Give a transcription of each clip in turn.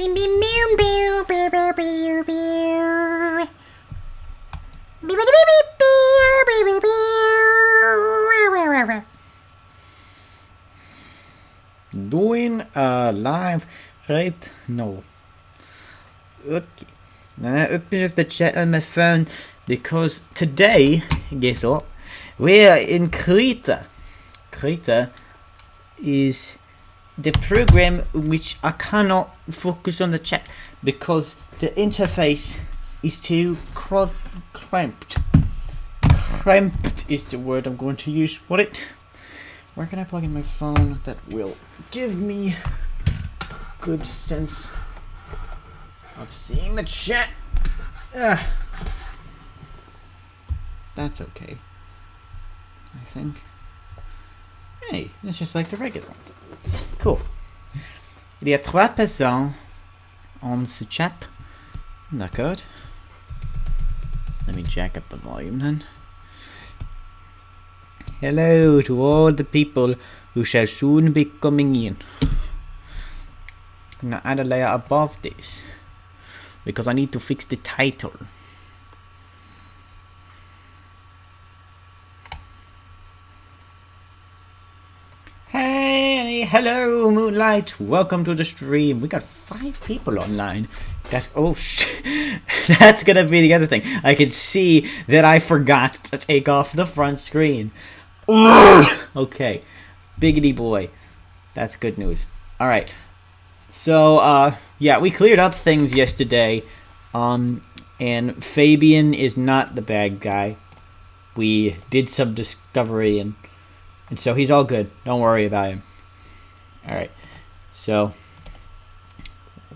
Doing live right now. Okay. Now I open up the chat on my phone because today, guess what? We're in Krita. Krita is the program in which I cannot focus on the chat because the interface is too cramped. Cramped is the word I'm going to use for it. Where can I plug in my phone that will give me good sense of seeing the chat? That's okay, I think. Hey, it's just like the regular one. Cool. Il y a 3 personnes on ce chat. D'accord. Let me jack up the volume then. Hello to all the people who shall soon be coming in. I'm gonna add a layer above this because I need to fix the title. Hey, hello Moonlight, welcome to the stream. We got 5 people online. That's that's gonna be the other thing. I can see that I forgot to take off the front screen. Okay, biggity boy, that's good news. All right, so yeah, we cleared up things yesterday, and Fabian is not the bad guy. We did some discovery, and so he's all good. Don't worry about him. All right, so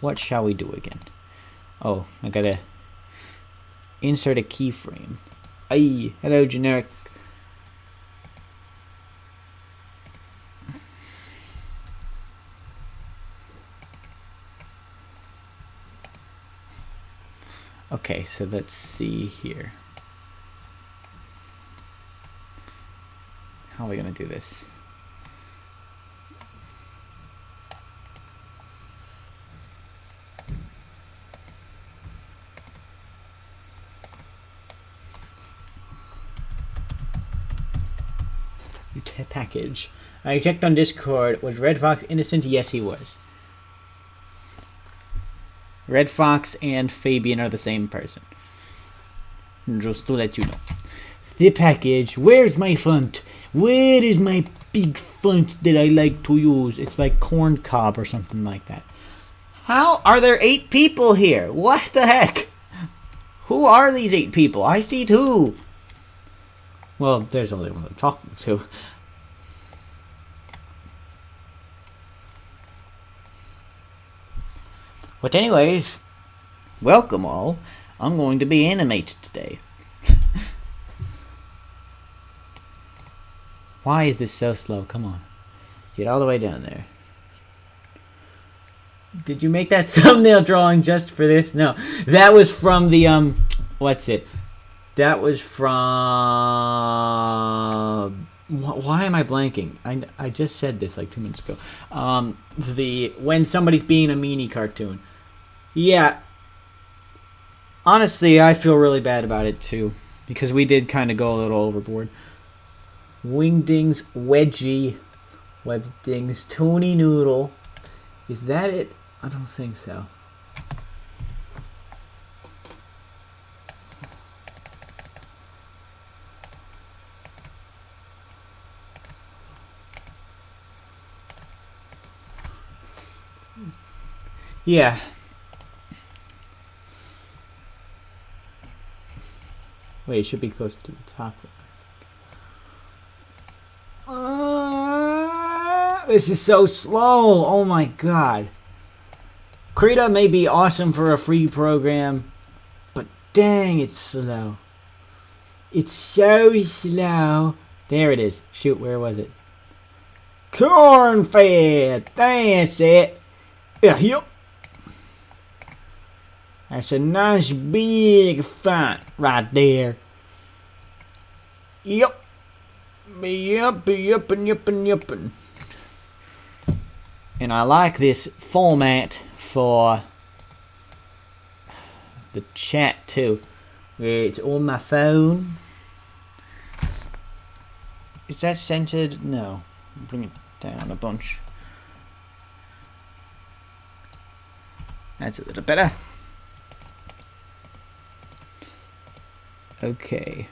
what shall we do again? Oh, I gotta insert a keyframe. Hey, hello generic. Okay, so let's see here. How are we gonna do this? Package. I checked on Discord. Was Red Fox innocent? Yes, he was. Red Fox and Fabian are the same person. Just to let you know. The package. Where's my font? Where is my big font that I like to use? It's like corn cob or something like that. How are there 8 people here? What the heck? Who are these 8 people? I see 2. Well, there's only one I'm talking to. But anyways, welcome all. I'm going to be animated today. Why is this so slow? Come on. Get all the way down there. Did you make that thumbnail drawing just for this? No. That was from the, what's it? That was from... Why am I blanking? I just said this like 2 minutes ago. The when somebody's being a meanie cartoon. Yeah. Honestly, I feel really bad about it too, because we did kind of go a little overboard. Wingdings, Wedgie, Webdings, Tony Noodle. Is that it? I don't think so. Yeah. Wait, it should be close to the top. This is so slow. Oh my god. Krita may be awesome for a free program, but dang, it's slow. It's so slow. There it is. Shoot, where was it? Corn-fed. That's it. Yeah. That's a nice big font right there. Yep. Yuppin'. And I like this format for the chat too. It's on my phone. Is that centered? No. Bring it down a bunch. That's a little better. Okay.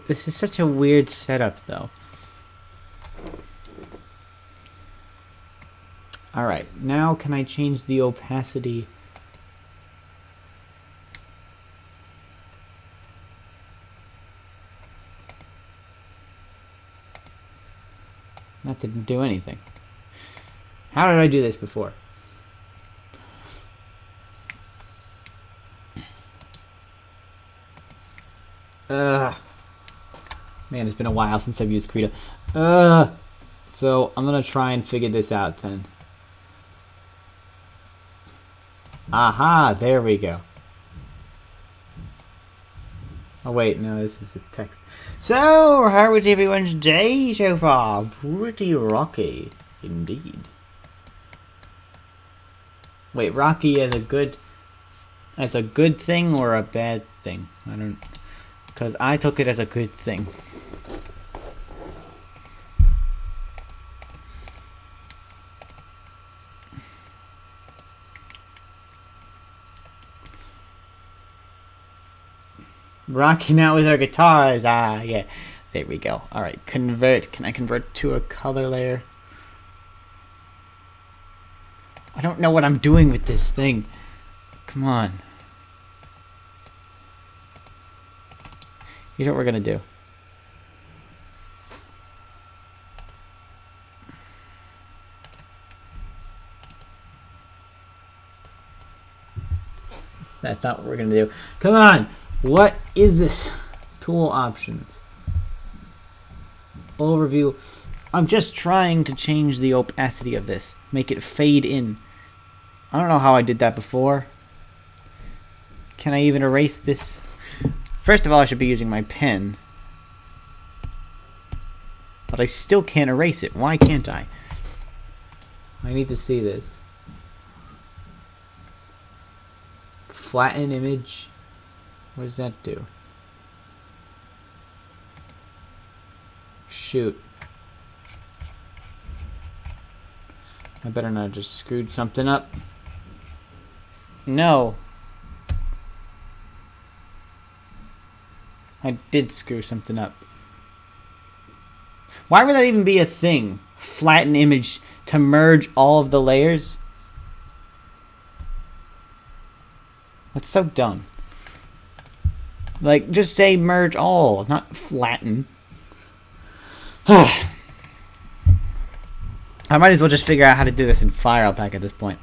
This is such a weird setup though. Alright, now can I change the opacity? That didn't do anything. How did I do this before? Man, it's been a while since I've used Krita. So I'm gonna try and figure this out then. Aha, there we go. Oh wait, no, this is a text. So, how was everyone's day so far? Pretty rocky, indeed. Wait, rocky as a good thing or a bad thing? I don't, because I took it as a good thing. Rocking out with our guitars. Ah, yeah. There we go. Alright, convert. Can I convert to a color layer? I don't know what I'm doing with this thing. Come on. Here's what we're gonna do. That's not what we're gonna do. Come on! What is this? Tool options. Overview. I'm just trying to change the opacity of this. Make it fade in. I don't know how I did that before. Can I even erase this? First of all, I should be using my pen. But I still can't erase it. Why can't I? I need to see this. Flatten image. What does that do? Shoot. I better not have just screwed something up. No. I did screw something up. Why would that even be a thing? Flatten image to merge all of the layers? That's so dumb. Like, just say merge all, not flatten. I might as well just figure out how to do this in FirePack at this point.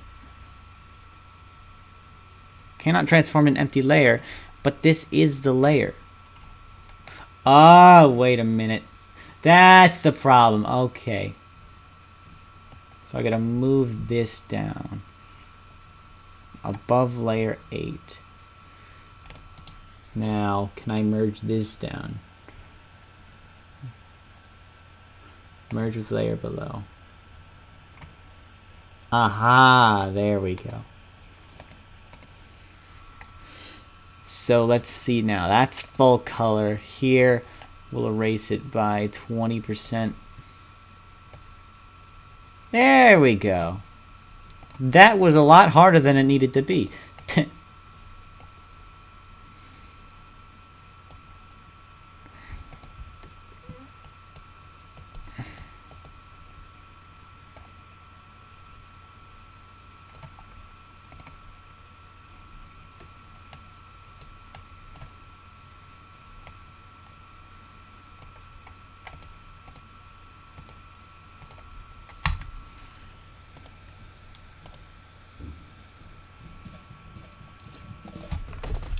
Cannot transform an empty layer, but this is the layer. Ah, wait a minute. That's the problem. Okay. So I gotta move this down. Above layer 8. Now, can I merge this down? Merge with layer below. Aha, there we go. So let's see now. That's full color. Here, we'll erase it by 20%. There we go. That was a lot harder than it needed to be.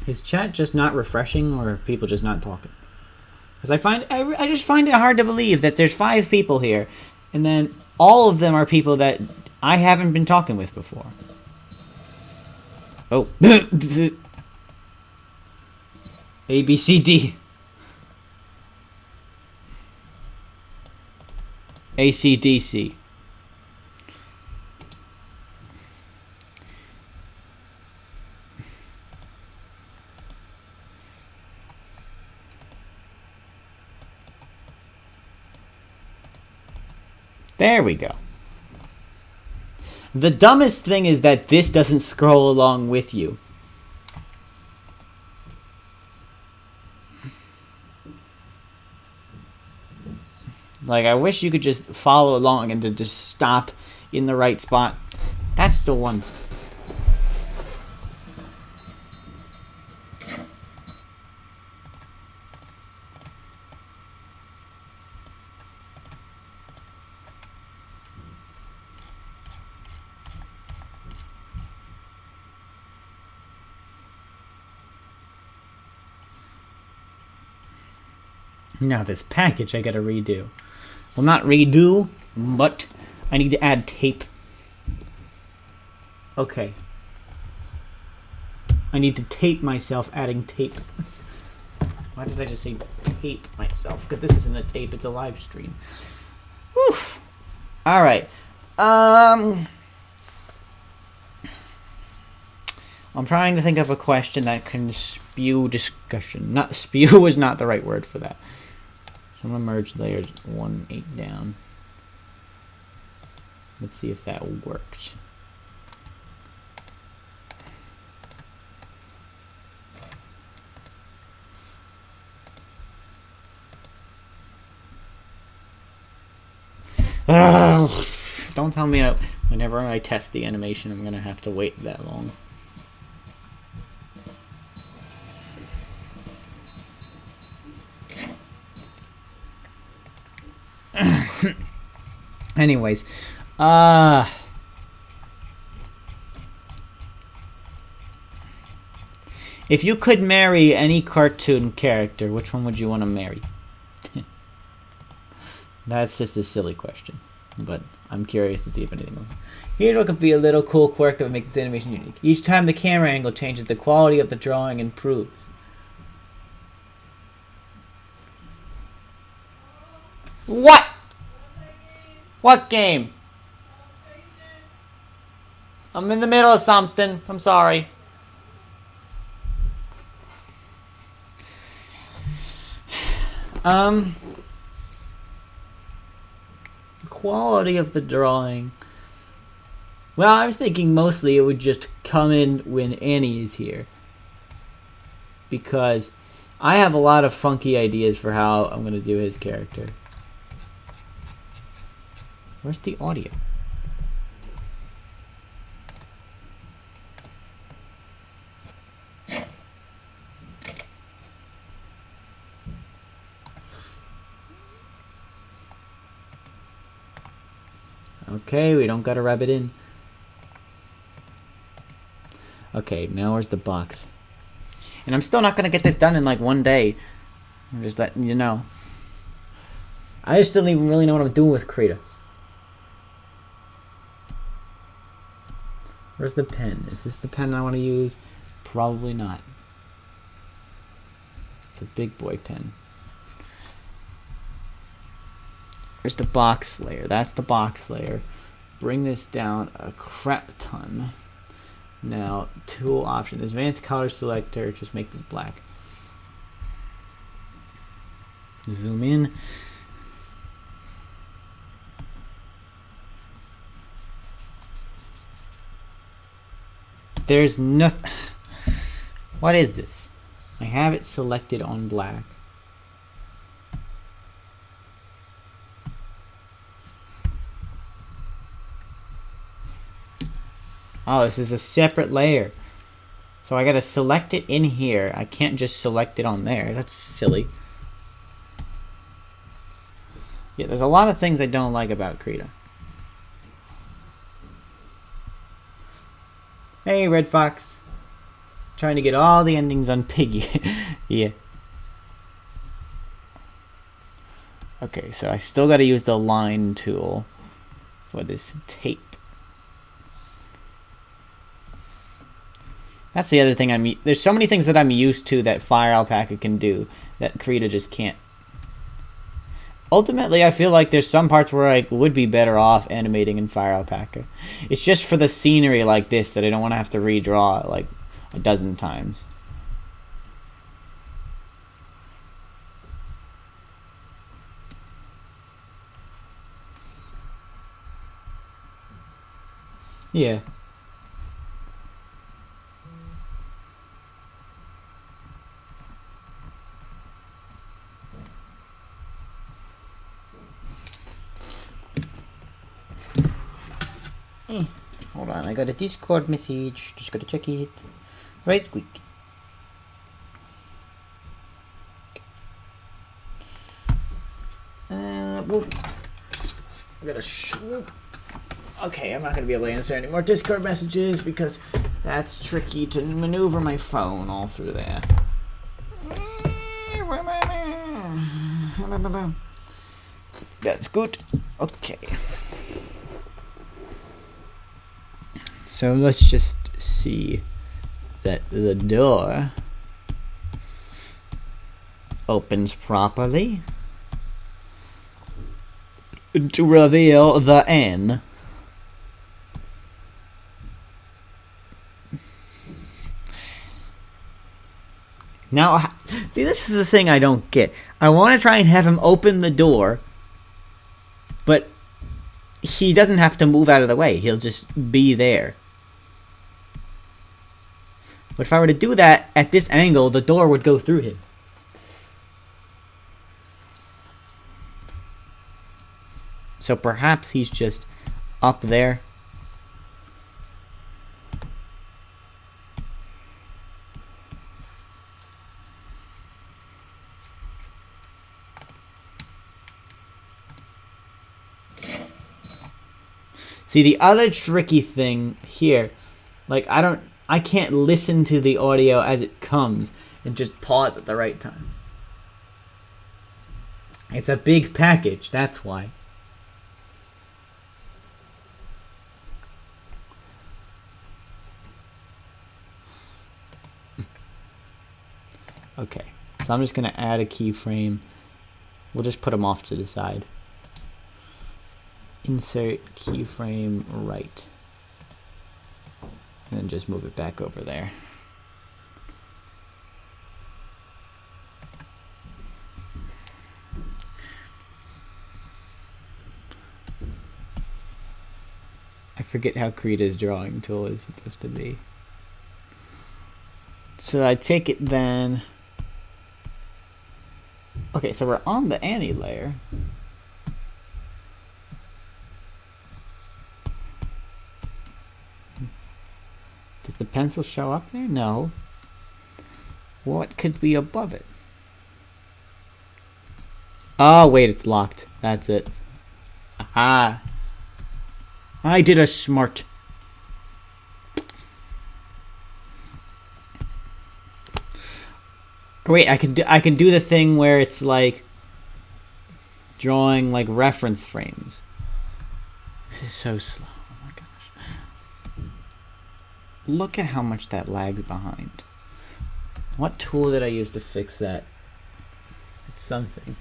Is chat just not refreshing, or are people just not talking? Because I just find it hard to believe that there's 5 people here, And then all of them are people that I haven't been talking with before. Oh. A, B, C, D. A, C, D, C. There we go. The dumbest thing is that this doesn't scroll along with you. Like, I wish you could just follow along and to just stop in the right spot. That's the one. Now this package I gotta redo. Well, not redo, but I need to add tape. Okay. I need to tape myself adding tape. Why did I just say tape myself? Because this isn't a tape, it's a live stream. Whew. Alright. I'm trying to think of a question that can spew discussion. Not spew is not the right word for that. So I'm going to merge layers 1, 8 down. Let's see if that worked. Ugh. Don't tell me whenever I test the animation I'm going to have to wait that long. Anyways, if you could marry any cartoon character, which one would you want to marry? That's just a silly question, but I'm curious to see if anything will. Here's what could be a little cool quirk that makes this animation unique. Each time the camera angle changes, the quality of the drawing improves. What? What game? I'm in the middle of something. I'm sorry. Quality of the drawing. Well, I was thinking mostly it would just come in when Annie is here. Because I have a lot of funky ideas for how I'm going to do his character. Where's the audio? Okay, we don't gotta rub it in. Okay, now where's the box? And I'm still not gonna get this done in like one day. I'm just letting you know. I just don't even really know what I'm doing with Krita. Where's the pen? Is this the pen I want to use? Probably not. It's a big boy pen. Where's the box layer? That's the box layer. Bring this down a crap ton. Now, tool option. Advanced color selector. Just make this black. Zoom in. There's nothing. What is this? I have it selected on black. Oh, this is a separate layer. So I gotta select it in here. I can't just select it on there. That's silly. Yeah, there's a lot of things I don't like about Krita. Hey, Red Fox. Trying to get all the endings on Piggy. Yeah. Okay, so I still got to use the line tool for this tape. That's the other thing there's so many things that I'm used to that Fire Alpaca can do that Krita just can't. Ultimately, I feel like there's some parts where I would be better off animating in Fire Alpaca. It's just for the scenery like this that I don't want to have to redraw it like a dozen times. Yeah. Hold on, I got a Discord message. Just gotta check it. Right quick. Whoop. I gotta swoop. Okay, I'm not gonna be able to answer any more Discord messages because that's tricky to maneuver my phone all through there. That's good. Okay. So let's just see that the door opens properly to reveal the N. Now, see, this is the thing I don't get. I want to try and have him open the door, but he doesn't have to move out of the way. He'll just be there. But if I were to do that at this angle, the door would go through him. So perhaps he's just up there. See, the other tricky thing here, like I can't listen to the audio as it comes and just pause at the right time. It's a big package, that's why. Okay, so I'm just going to add a keyframe. We'll just put them off to the side. Insert keyframe right. And then just move it back over there. I forget how Krita's drawing tool is supposed to be. So I take it then. Okay, so we're on the Annie layer. Does the pencil show up there? No. What could be above it? Oh, wait, it's locked. That's it. Aha. I did a smart. Wait, I can do the thing where it's like drawing like reference frames. This is so slow. Oh my gosh. Look at how much that lags behind. What tool did I use to fix that? It's something.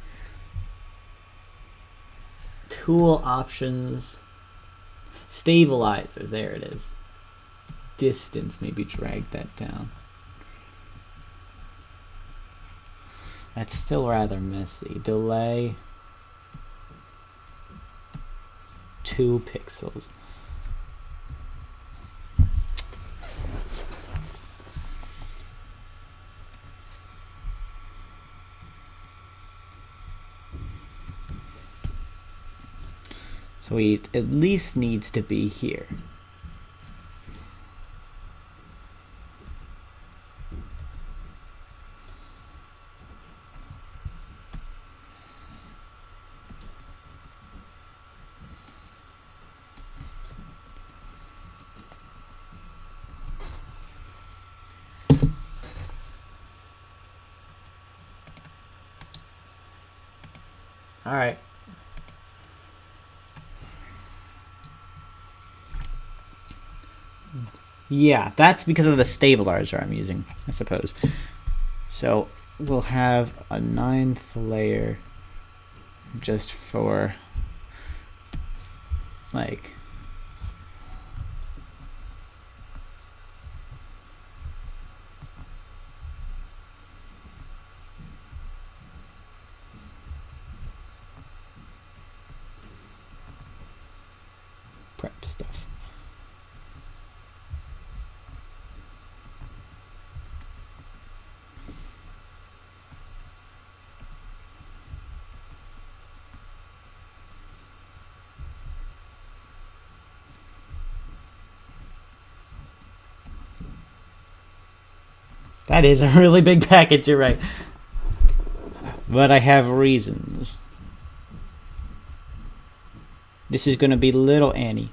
Tool options. Stabilizer. There it is. Distance. Maybe drag that down. That's still rather messy. Delay. 2 pixels. So he at least needs to be here. Alright. Yeah, that's because of the stabilizer I'm using, I suppose. So we'll have a 9th layer just for like prep stuff. That is a really big package, you're right. But I have reasons. This is going to be little Annie.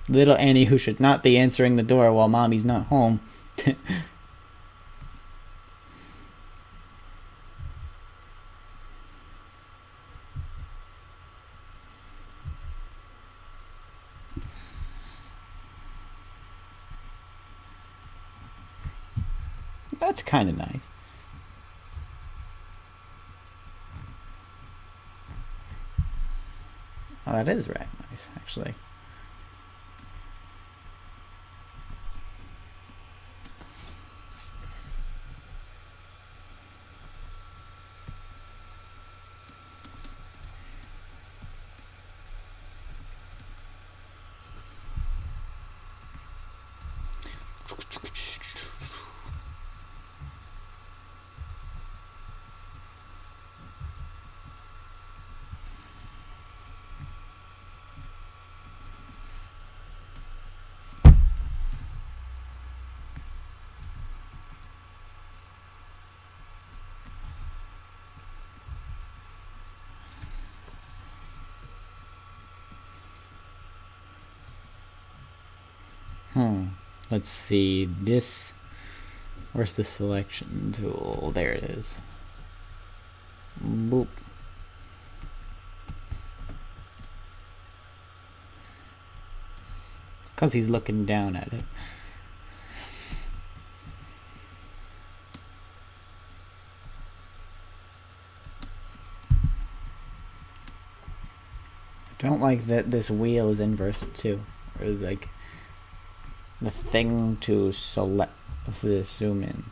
Little Annie who should not be answering the door while mommy's not home. That's kind of nice. Oh, that is right nice, actually. Let's see, this, where's the selection tool? There it is. Boop. Because he's looking down at it. I don't like that this wheel is inverse too, or like the thing to select the zoom in.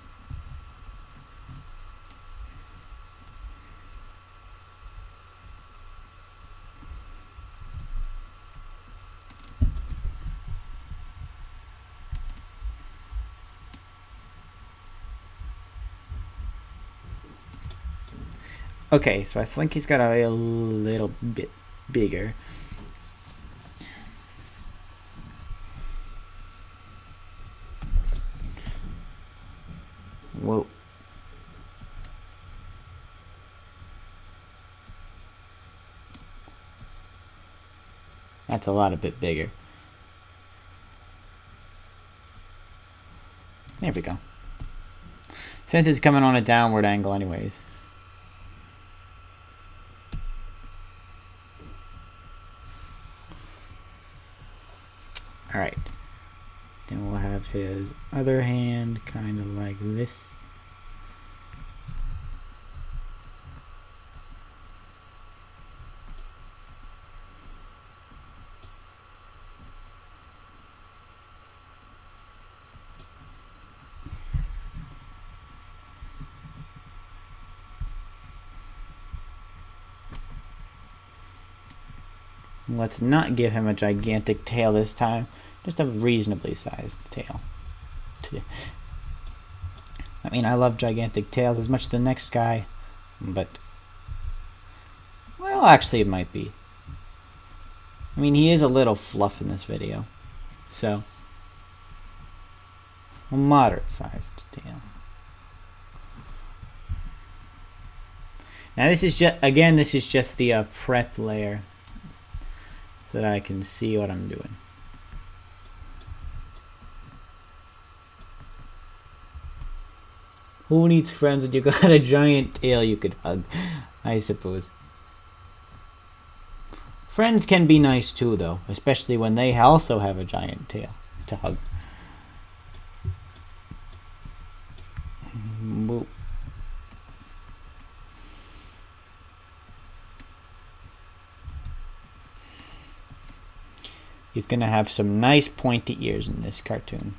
Okay, so I think he's got a little bit bigger. Whoa. That's a lot a bit bigger. There we go. Since it's coming on a downward angle anyways. Alright. Then we'll have his other hand kind of like this. Let's not give him a gigantic tail this time. Just a reasonably sized tail. I mean, I love gigantic tails as much as the next guy, but... well, actually it might be. I mean, he is a little fluff in this video. So... a moderate sized tail. Now this is just, again, this is just the prep layer. so that I can see what I'm doing. Who needs friends when you got a giant tail you could hug? I suppose. Friends can be nice too, though, especially when they also have a giant tail to hug. Boop. He's gonna have some nice pointy ears in this cartoon.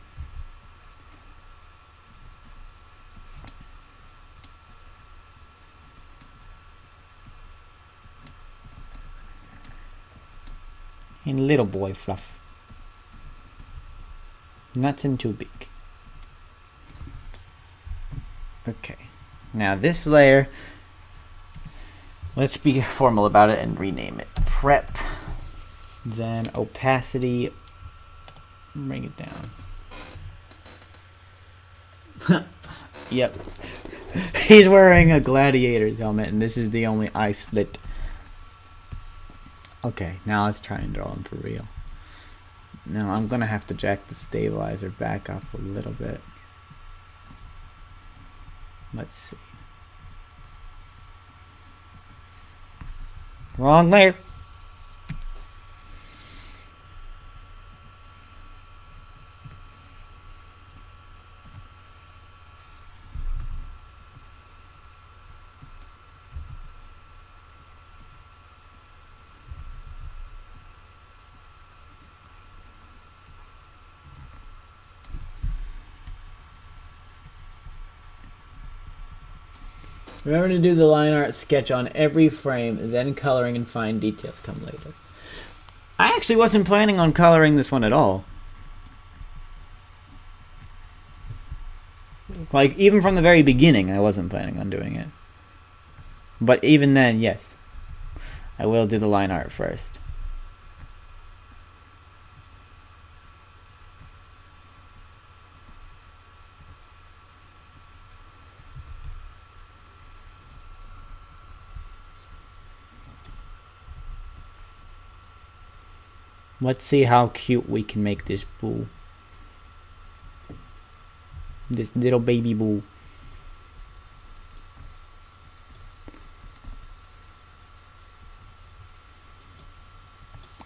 And little boy fluff. Nothing too big. Okay. Now this layer, let's be formal about it and rename it. Prep. Then opacity. Bring it down. Yep. He's wearing a gladiator's helmet, and this is the only eye slit. Okay, now let's try and draw him for real. Now I'm gonna have to jack the stabilizer back up a little bit. Let's see. Wrong layer. Remember to do the line art sketch on every frame, then coloring and fine details come later. I actually wasn't planning on coloring this one at all. Like, even from the very beginning, I wasn't planning on doing it. But even then, yes. I will do the line art first. Let's see how cute we can make this boo. This little baby boo.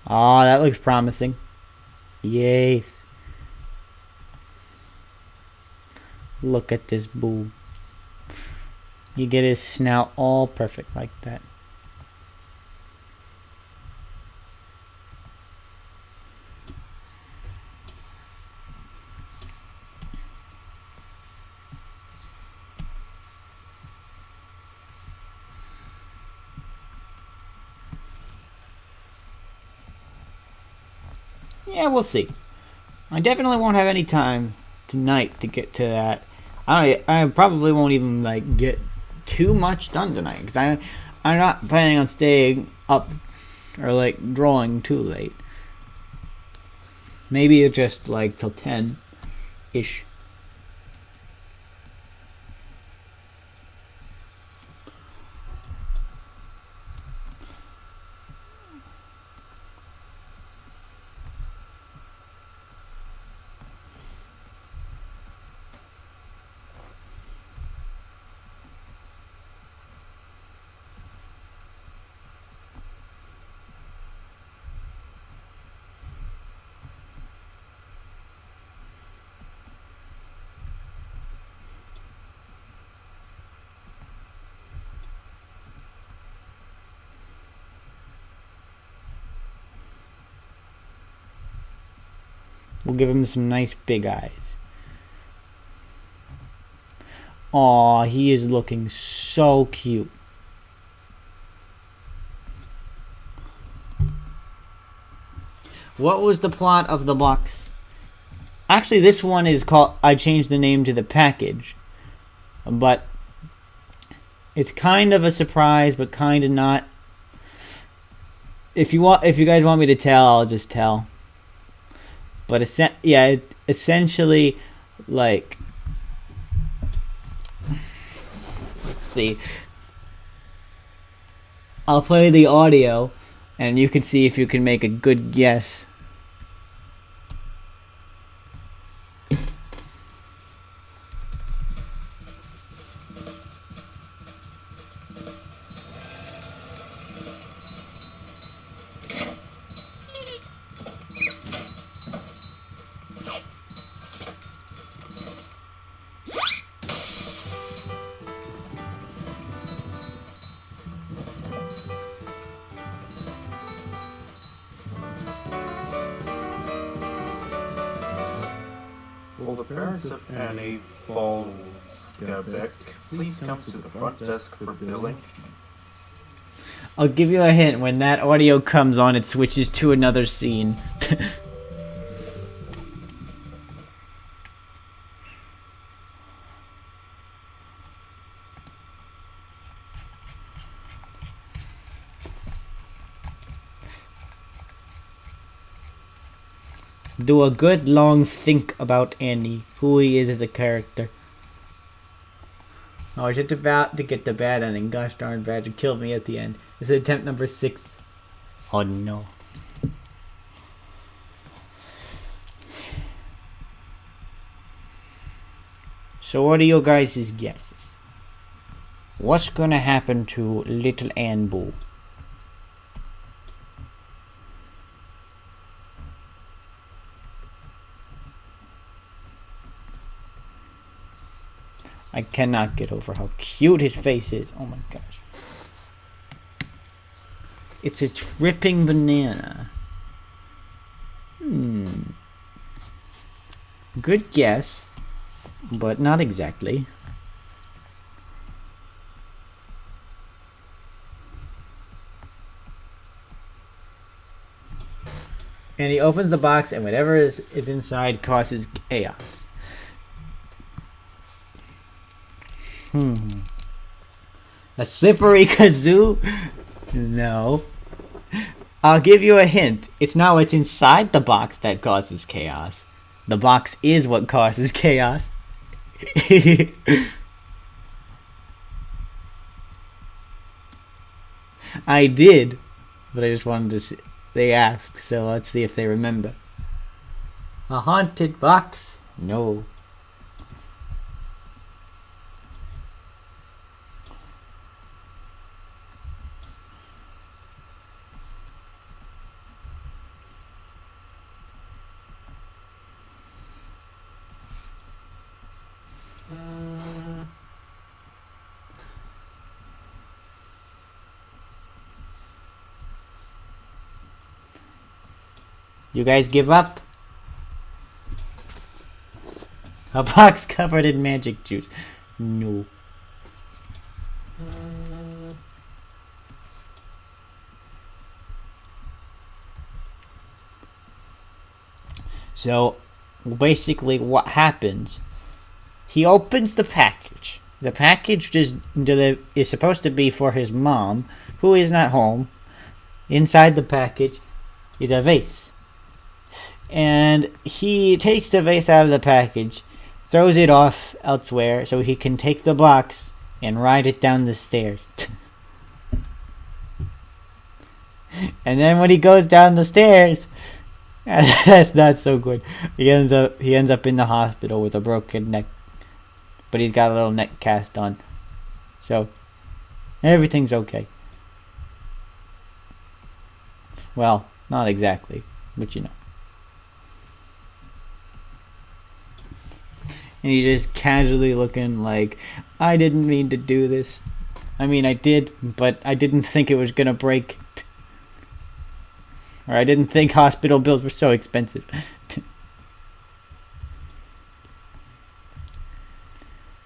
Ah, that looks promising. Yes. Look at this boo. You get his snout all perfect like that. Yeah, we'll see. I definitely won't have any time tonight to get to that. I probably won't even like get too much done tonight because I'm not planning on staying up or like drawing too late. Maybe just like till 10-ish. We'll give him some nice big eyes. Aw, he is looking so cute. What was the plot of the box? Actually, this one is called, I changed the name to The Package. But it's kind of a surprise, but kind of not. If you guys want me to tell, I'll just tell. But essentially, like, let's see. I'll play the audio, And you can see if you can make a good guess. Will the parents of Annie Falsgabeck please come to the front desk for billing? I'll give you a hint. When that audio comes on, it switches to another scene. Do a good long think about Annie, who he is as a character. Oh, I was just about to get the bad ending. Gosh darn, Badger killed me at the end. This is attempt number 6. Oh no. So what are your guys' guesses? What's gonna happen to little Ann Boo? I cannot get over how cute his face is. Oh my gosh. It's a tripping banana. Good guess, but not exactly. And he opens the box, and whatever is inside causes chaos. A slippery kazoo? No. I'll give you a hint. It's not what's inside the box that causes chaos. The box is what causes chaos. I did, but I just wanted to see. They asked, so let's see if they remember. A haunted box? No. You guys give up? A box covered in magic juice. No. So, basically what happens, he opens the package. The package is supposed to be for his mom, who is not home. Inside the package is a vase. And he takes the vase out of the package, throws it off elsewhere so he can take the box and ride it down the stairs. And then when he goes down the stairs, that's not so good. He ends up in the hospital with a broken neck, but he's got a little neck cast on, so everything's okay. Well, not exactly, but you know. And he's just casually looking like, I didn't mean to do this. I mean, I did, but I didn't think it was gonna break. Or I didn't think hospital bills were so expensive.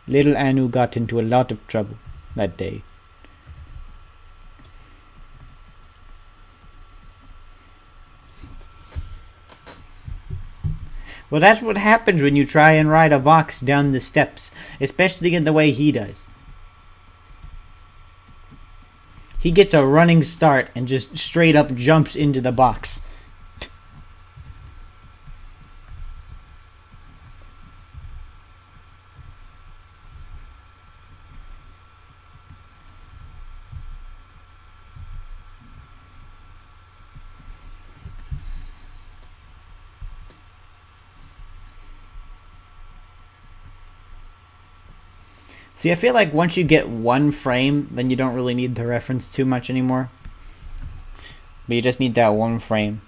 Little Anu got into a lot of trouble that day. Well, that's what happens when you try and ride a box down the steps, especially in the way he does. He gets a running start and just straight up jumps into the box. See, I feel like once you get one frame, then you don't really need the reference too much anymore. But you just need that one frame.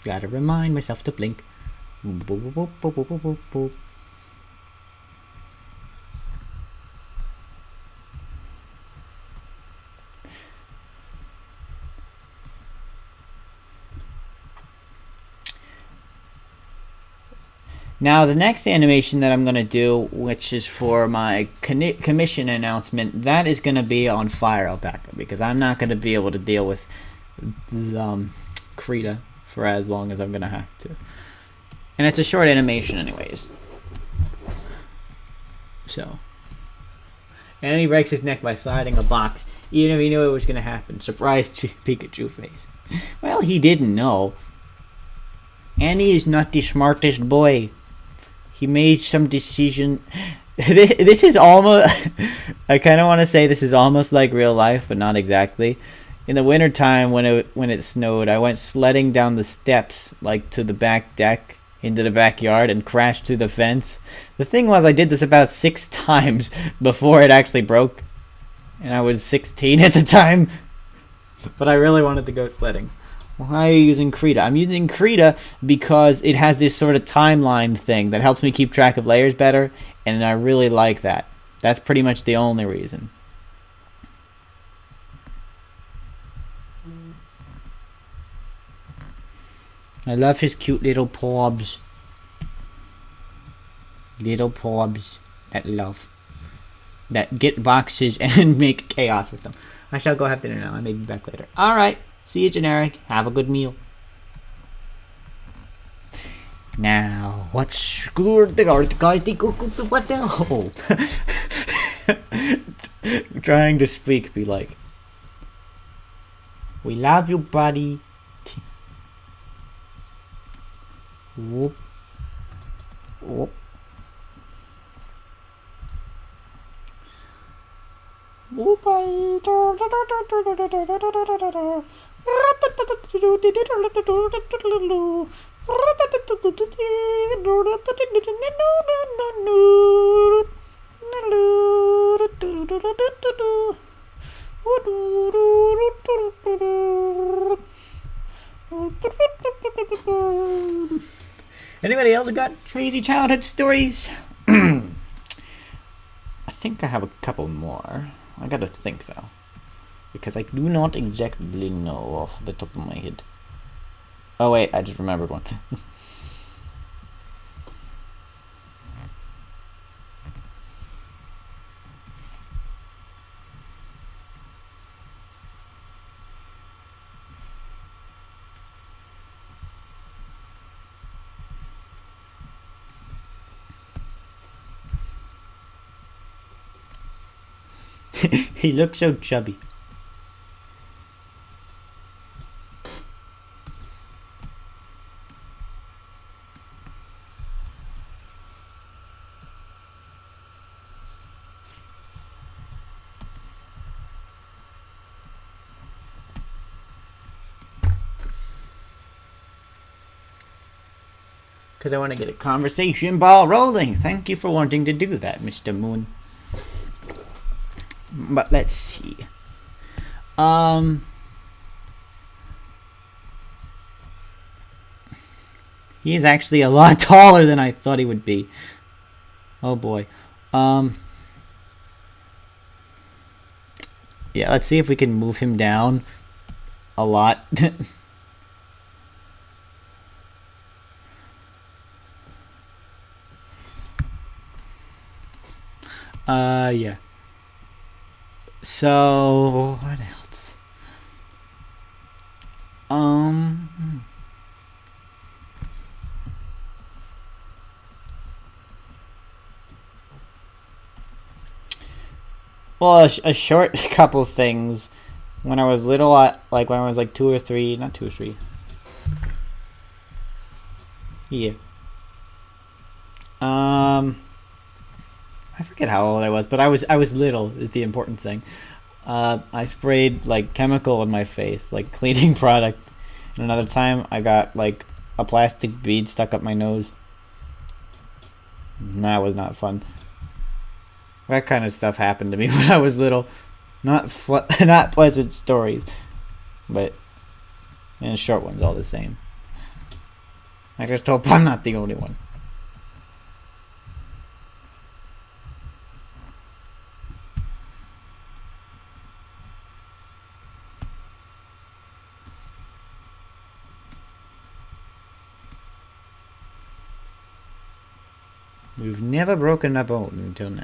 Gotta remind myself to blink. Boop, boop, boop, boop, boop, boop, boop. Now the next animation that I'm going to do, which is for my commission announcement, that is going to be on Fire Alpaca, because I'm not going to be able to deal with Krita for as long as I'm going to have to. And it's a short animation anyways. So. And he breaks his neck by sliding a box, even if he knew it was going to happen. Surprise Pikachu face. Well, he didn't know. Annie is not the smartest boy. He made some decision. This is almost... I kind of want to say this is almost like real life, but not exactly. In the wintertime, when it snowed, I went sledding down the steps, like to the back deck, into the backyard, and crashed through the fence. The thing was, I did this about 6 times before it actually broke. And I was 16 at the time. But I really wanted to go sledding. Why are you using Krita? I'm using Krita because it has this sort of timeline thing that helps me keep track of layers better, and I really like that. That's pretty much the only reason. I love his cute little paws. Little paws that love. That get boxes and make chaos with them. I shall go have dinner now. I may be back later. Alright. See you, Generic. Have a good meal. Now, what's good? What the trying to speak, be like, we love you, buddy. Whoop. Whoop. Whoop. Anybody else got crazy childhood stories? I think I have a couple more. I gotta think though, because I do not exactly know off the top of my head. Oh wait, I just remembered one. He looks so chubby. Because I want to get a conversation ball rolling. Thank you for wanting to do that, Mr. Moon. But let's see. He's actually a lot taller than I thought he would be. Oh boy. Yeah, let's see if we can move him down a lot. Yeah. So, what else? Well, a short couple things. When I was little, like when I was like 2 or 3, not 2 or 3. Yeah. I I forget how old I was, but I was little is the important thing. I sprayed like chemical in my face, like cleaning product. And another time I got like a plastic bead stuck up my nose. That was not fun. That kind of stuff happened to me when I was little. Not not pleasant stories, but and short ones all the same. I just hope I'm not the only one. We've never broken a bone until now.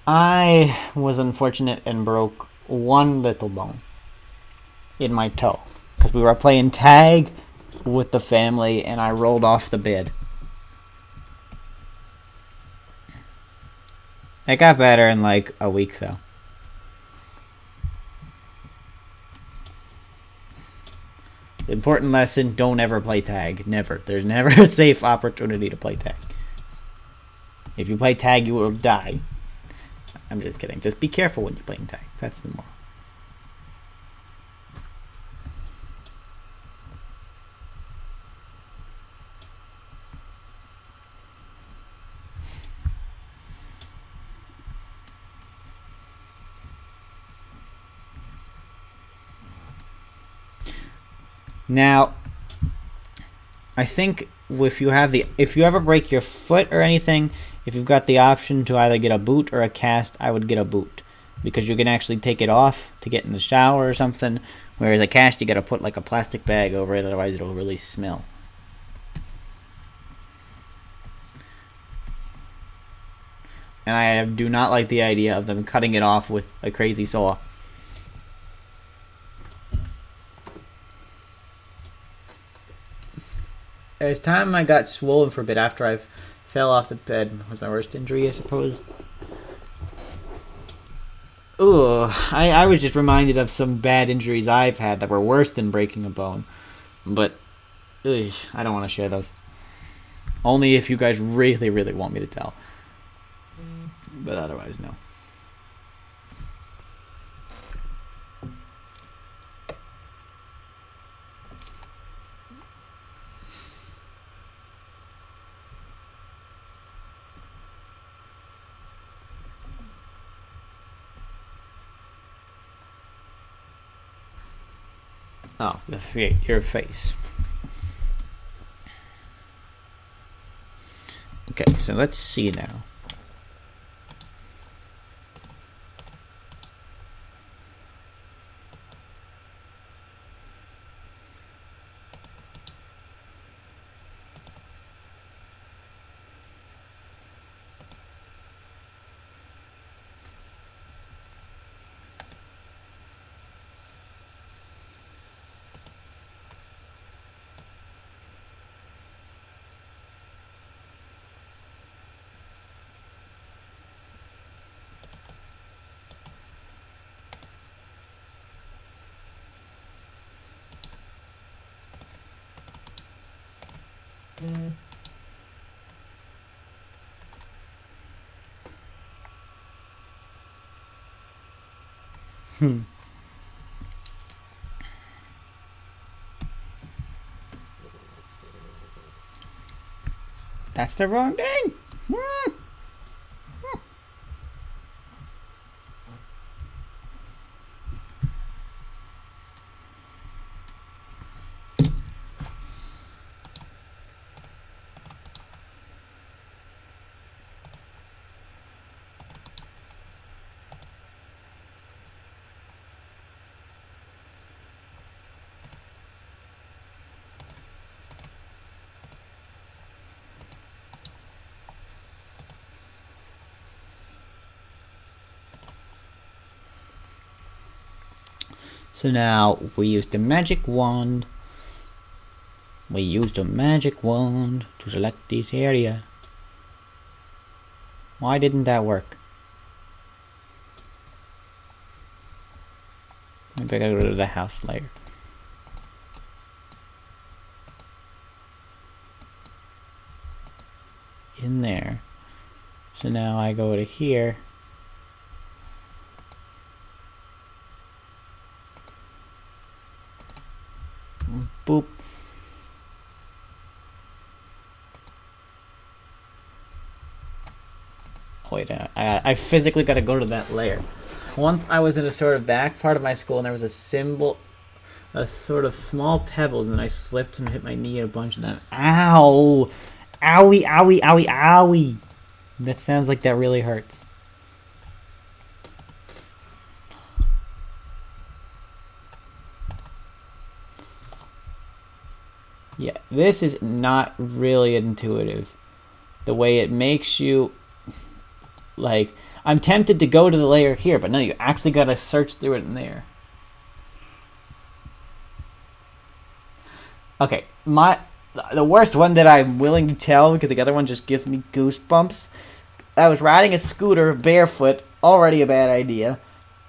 I was unfortunate and broke one little bone in my toe because we were playing tag with the family and I rolled off the bed. It got better in like a week though. The important lesson, don't ever play tag. Never. There's never a safe opportunity to play tag. If you play tag, you will die. I'm just kidding. Just be careful when you're playing tag. That's the moral. Now, I think if you ever break your foot or anything, if you've got the option to either get a boot or a cast, I would get a boot because you can actually take it off to get in the shower or something. Whereas a cast, you got to put like a plastic bag over it, otherwise it'll really smell. And I do not like the idea of them cutting it off with a crazy saw. There's time I got swollen for a bit after I fell off the bed. Was my worst injury, I suppose. Ugh, I was just reminded of some bad injuries I've had that were worse than breaking a bone. But, ugh, I don't want to share those. Only if you guys really, really want me to tell. But otherwise, no. Oh, your face. Okay, so let's see now. That's the wrong thing. So now we used the magic wand. We used a magic wand to select this area. Why didn't that work? Maybe I gotta go to the house layer. In there. So now I go to here. Boop. Oh, wait, I physically gotta go to that layer. Once I was in a sort of back part of my school and there was a symbol, a sort of small pebbles, and then I slipped and hit my knee a bunch of them. Ow! Owie, owie, owie, owie! That sounds like that really hurts. Yeah, this is not really intuitive. The way it makes you, like, I'm tempted to go to the layer here, but no, you actually gotta search through it in there. Okay, the worst one that I'm willing to tell, because the other one just gives me goosebumps. I was riding a scooter barefoot, already a bad idea,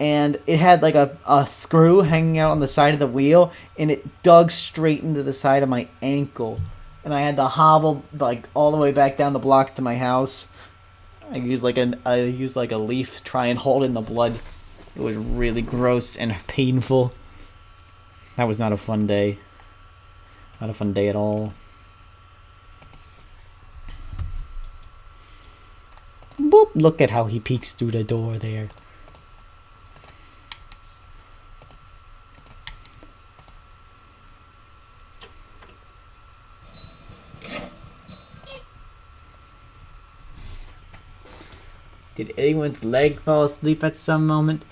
and it had like a screw hanging out on the side of the wheel, and it dug straight into the side of my ankle, and I had to hobble like all the way back down the block to my house. I used like a leaf to try and hold in the blood. It was really gross and painful. That was not a fun day. Not a fun day at all. Boop! Look at how he peeks through the door there. Did anyone's leg fall asleep at some moment?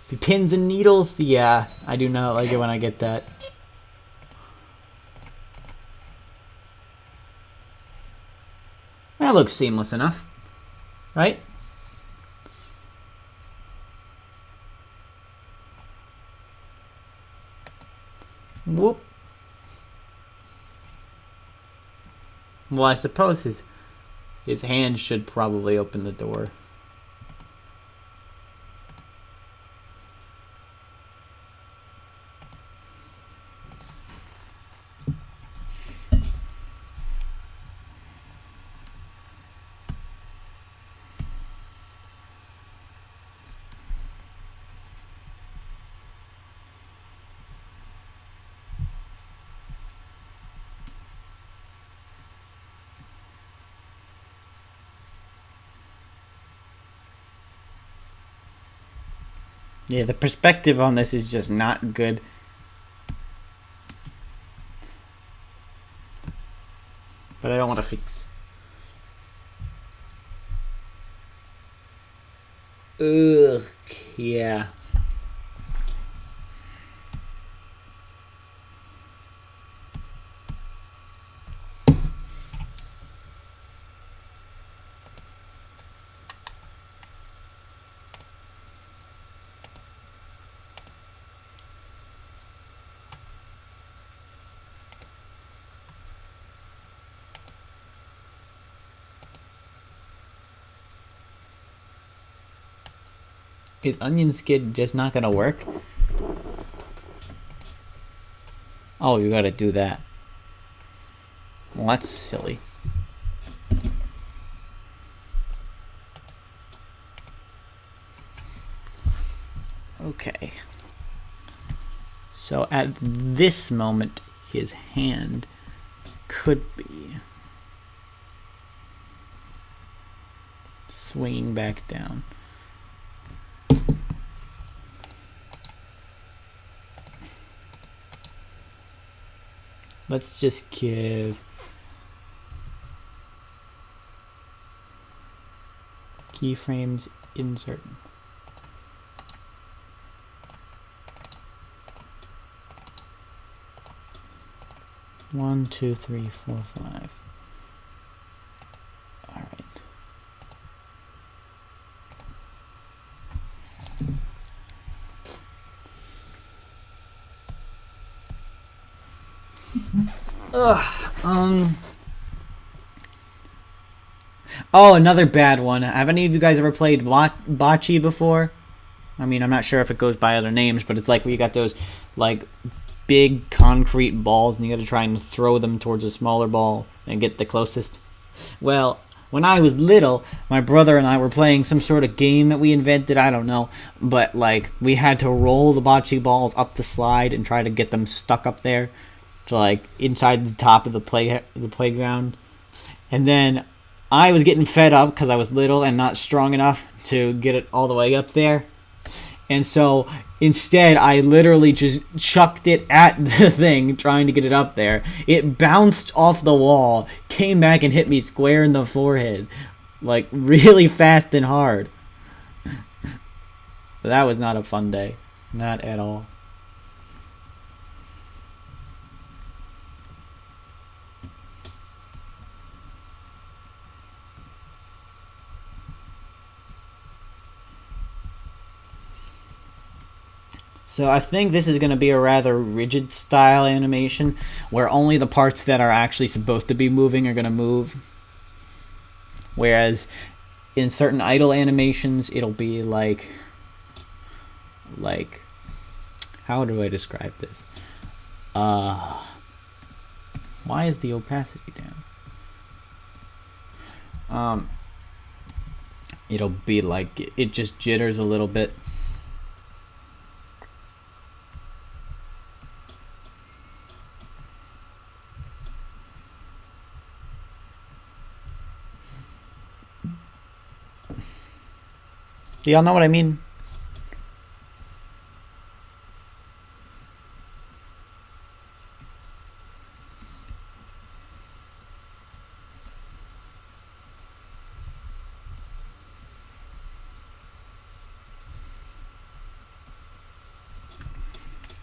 The pins and needles? Yeah, I do not like it when I get that. That looks seamless enough, right? Whoop. Well, I suppose his hand should probably open the door. Yeah, the perspective on this is just not good. But I don't want to fix. Ugh, yeah. Is onion skid just not gonna work? Oh, you gotta do that. Well, that's silly. Okay. So at this moment, his hand could be swinging back down. Let's just give keyframes insert. One, two, three, four, five. All right. Ugh. Oh, another bad one. Have any of you guys ever played bocce before? I mean, I'm not sure if it goes by other names, but it's like where you got those like big concrete balls and you got to try and throw them towards a smaller ball and get the closest. Well, when I was little, my brother and I were playing some sort of game that we invented, I don't know, but like we had to roll the bocce balls up the slide and try to get them stuck up there to like inside the top of the playground. And then I was getting fed up because I was little and not strong enough to get it all the way up there. And so instead, I literally just chucked it at the thing, trying to get it up there. It bounced off the wall, came back and hit me square in the forehead. Like, really fast and hard. That was not a fun day. Not at all. So I think this is going to be a rather rigid style animation where only the parts that are actually supposed to be moving are going to move. Whereas in certain idle animations, it'll be like how do I describe this? Why is the opacity down? It'll be like it just jitters a little bit. Do y'all know what I mean?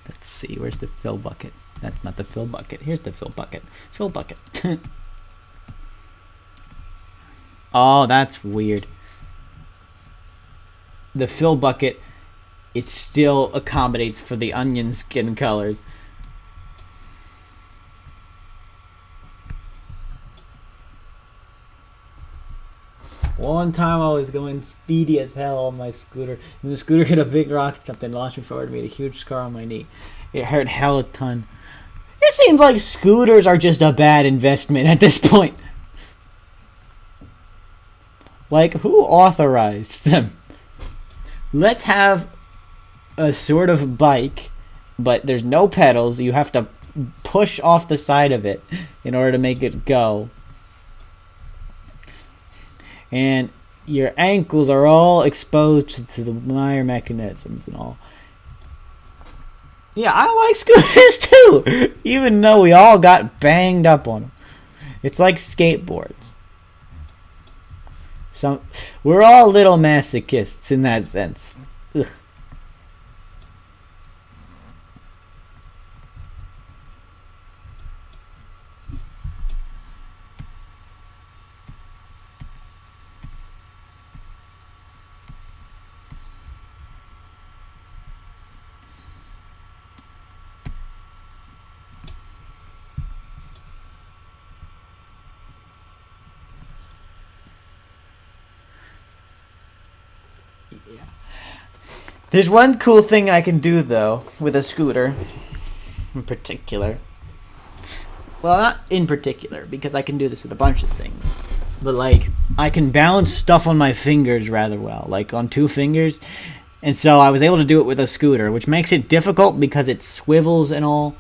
Let's see, where's the fill bucket? That's not the fill bucket. Here's the fill bucket. Fill bucket. Oh, that's weird. The fill bucket, it still accommodates for the onion skin colors. One time I was going speedy as hell on my scooter, and the scooter hit a big rock or something, launched me forward, made a huge scar on my knee. It hurt hell a ton. It seems like scooters are just a bad investment at this point. Like, who authorized them? Let's have a sort of bike, but there's no pedals. You have to push off the side of it in order to make it go. And your ankles are all exposed to the wire mechanisms and all. Yeah, I like scooters too, even though we all got banged up on them. It's like skateboards. We're all little masochists in that sense. Ugh. There's one cool thing I can do, though, with a scooter, in particular. Well, not in particular, because I can do this with a bunch of things. But, like, I can balance stuff on my fingers rather well, like on 2 fingers. And so I was able to do it with a scooter, which makes it difficult because it swivels and all.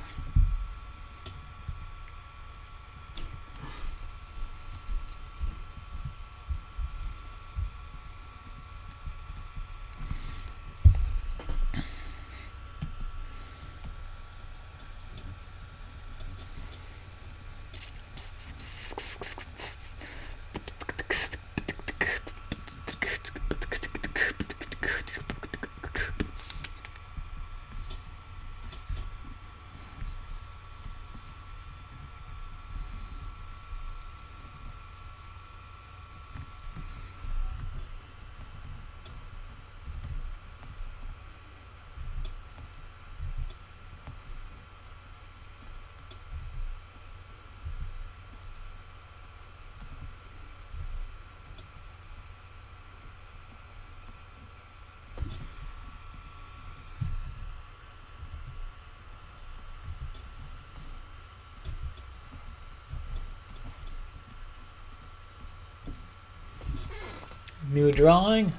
New drawing?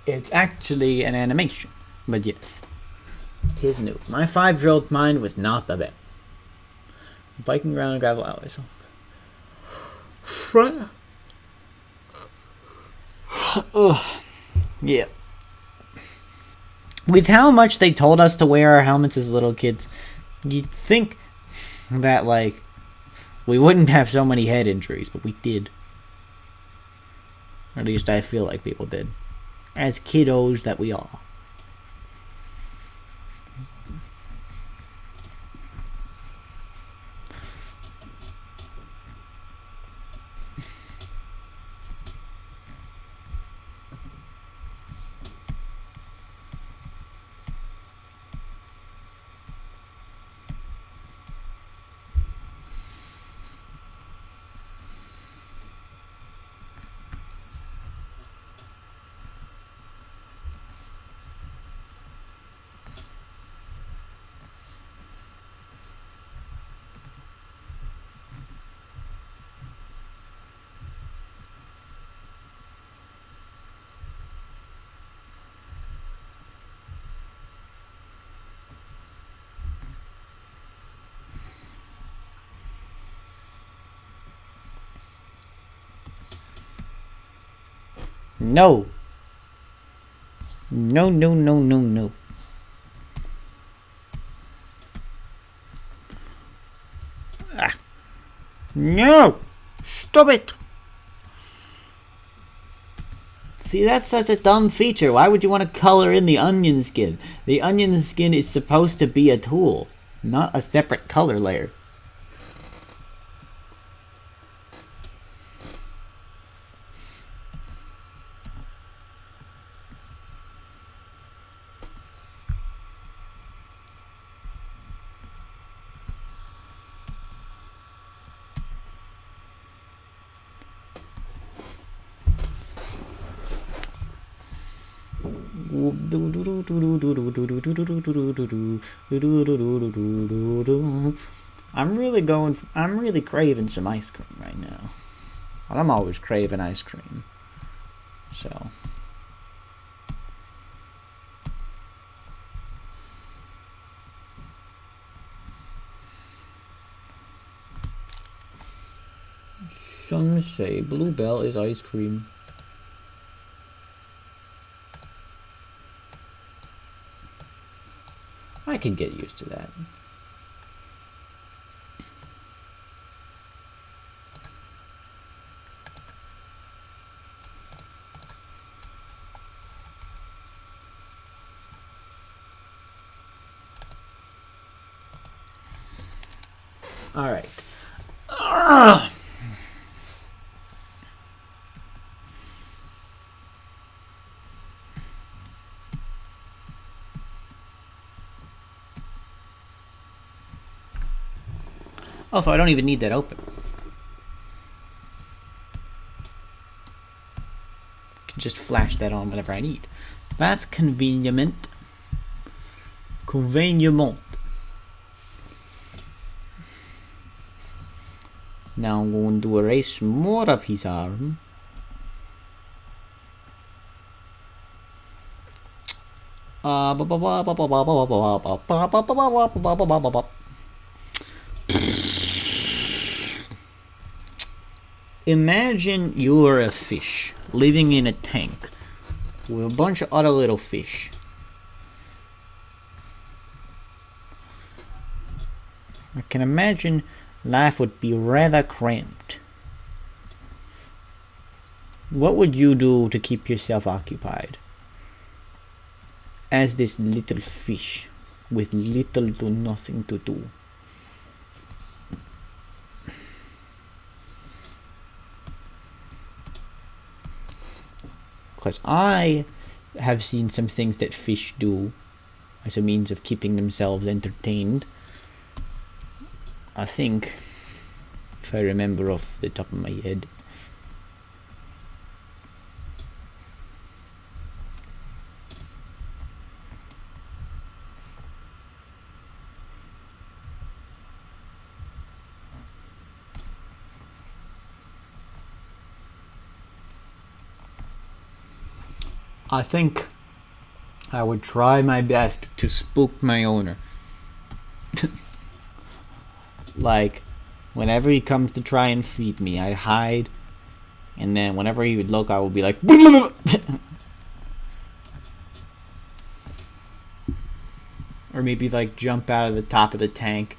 It's actually an animation, but yes, it is new. My 5-year-old mind was not the best. Biking around gravel alleys. Front. Ugh. Yeah. With how much they told us to wear our helmets as little kids, you'd think that, like, we wouldn't have so many head injuries, but we did. Or at least I feel like people did. As kiddos that we are. No. No, no, no, no, no. Ah. No! Stop it! See, that's such a dumb feature. Why would you want to color in the onion skin? The onion skin is supposed to be a tool, not a separate color layer. I'm really craving some ice cream right now. Well, I'm always craving ice cream. So. Some say Bluebell is ice cream. I can get used to that. All right. Also, I don't even need that open. I can just flash that on whenever I need. That's convenient. Convenient. Now I'm going to erase more of his arm. Imagine you are a fish living in a tank with a bunch of other little fish. I can imagine life would be rather cramped. What would you do to keep yourself occupied as this little fish with little to nothing to do? Because I have seen some things that fish do as a means of keeping themselves entertained. I think, if I remember off the top of my head. I think I would try my best to spook my owner. Like, whenever he comes to try and feed me, I'd hide, and then whenever he would look, I would be like, or maybe like jump out of the top of the tank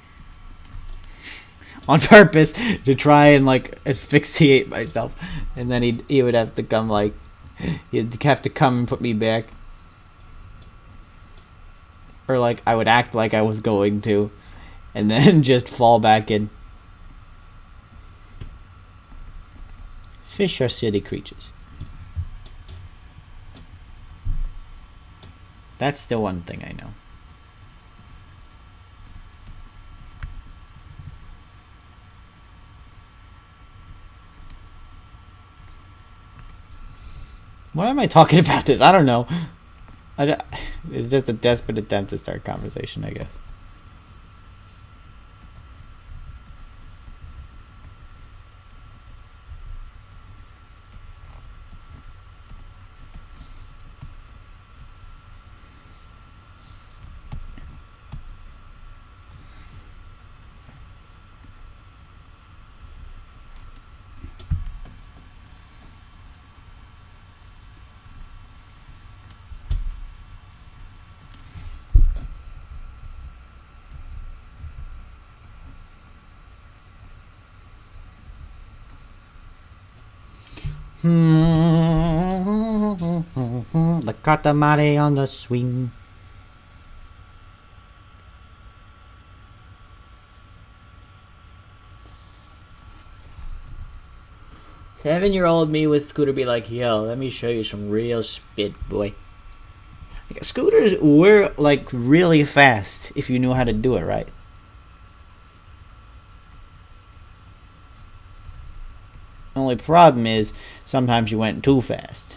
on purpose to try and like asphyxiate myself, and then he would have to come like, he'd have to come and put me back, or like I would act like I was going to, and then just fall back in. Fish are city creatures. That's the one thing I know. Why am I talking about this? I don't know. It's just a desperate attempt to start a conversation, I guess. The katamari on the swing. Seven-year-old me with Scooter be like, yo, let me show you some real spit, boy. Like, scooters were like really fast if you knew how to do it right. Only problem is sometimes you went too fast.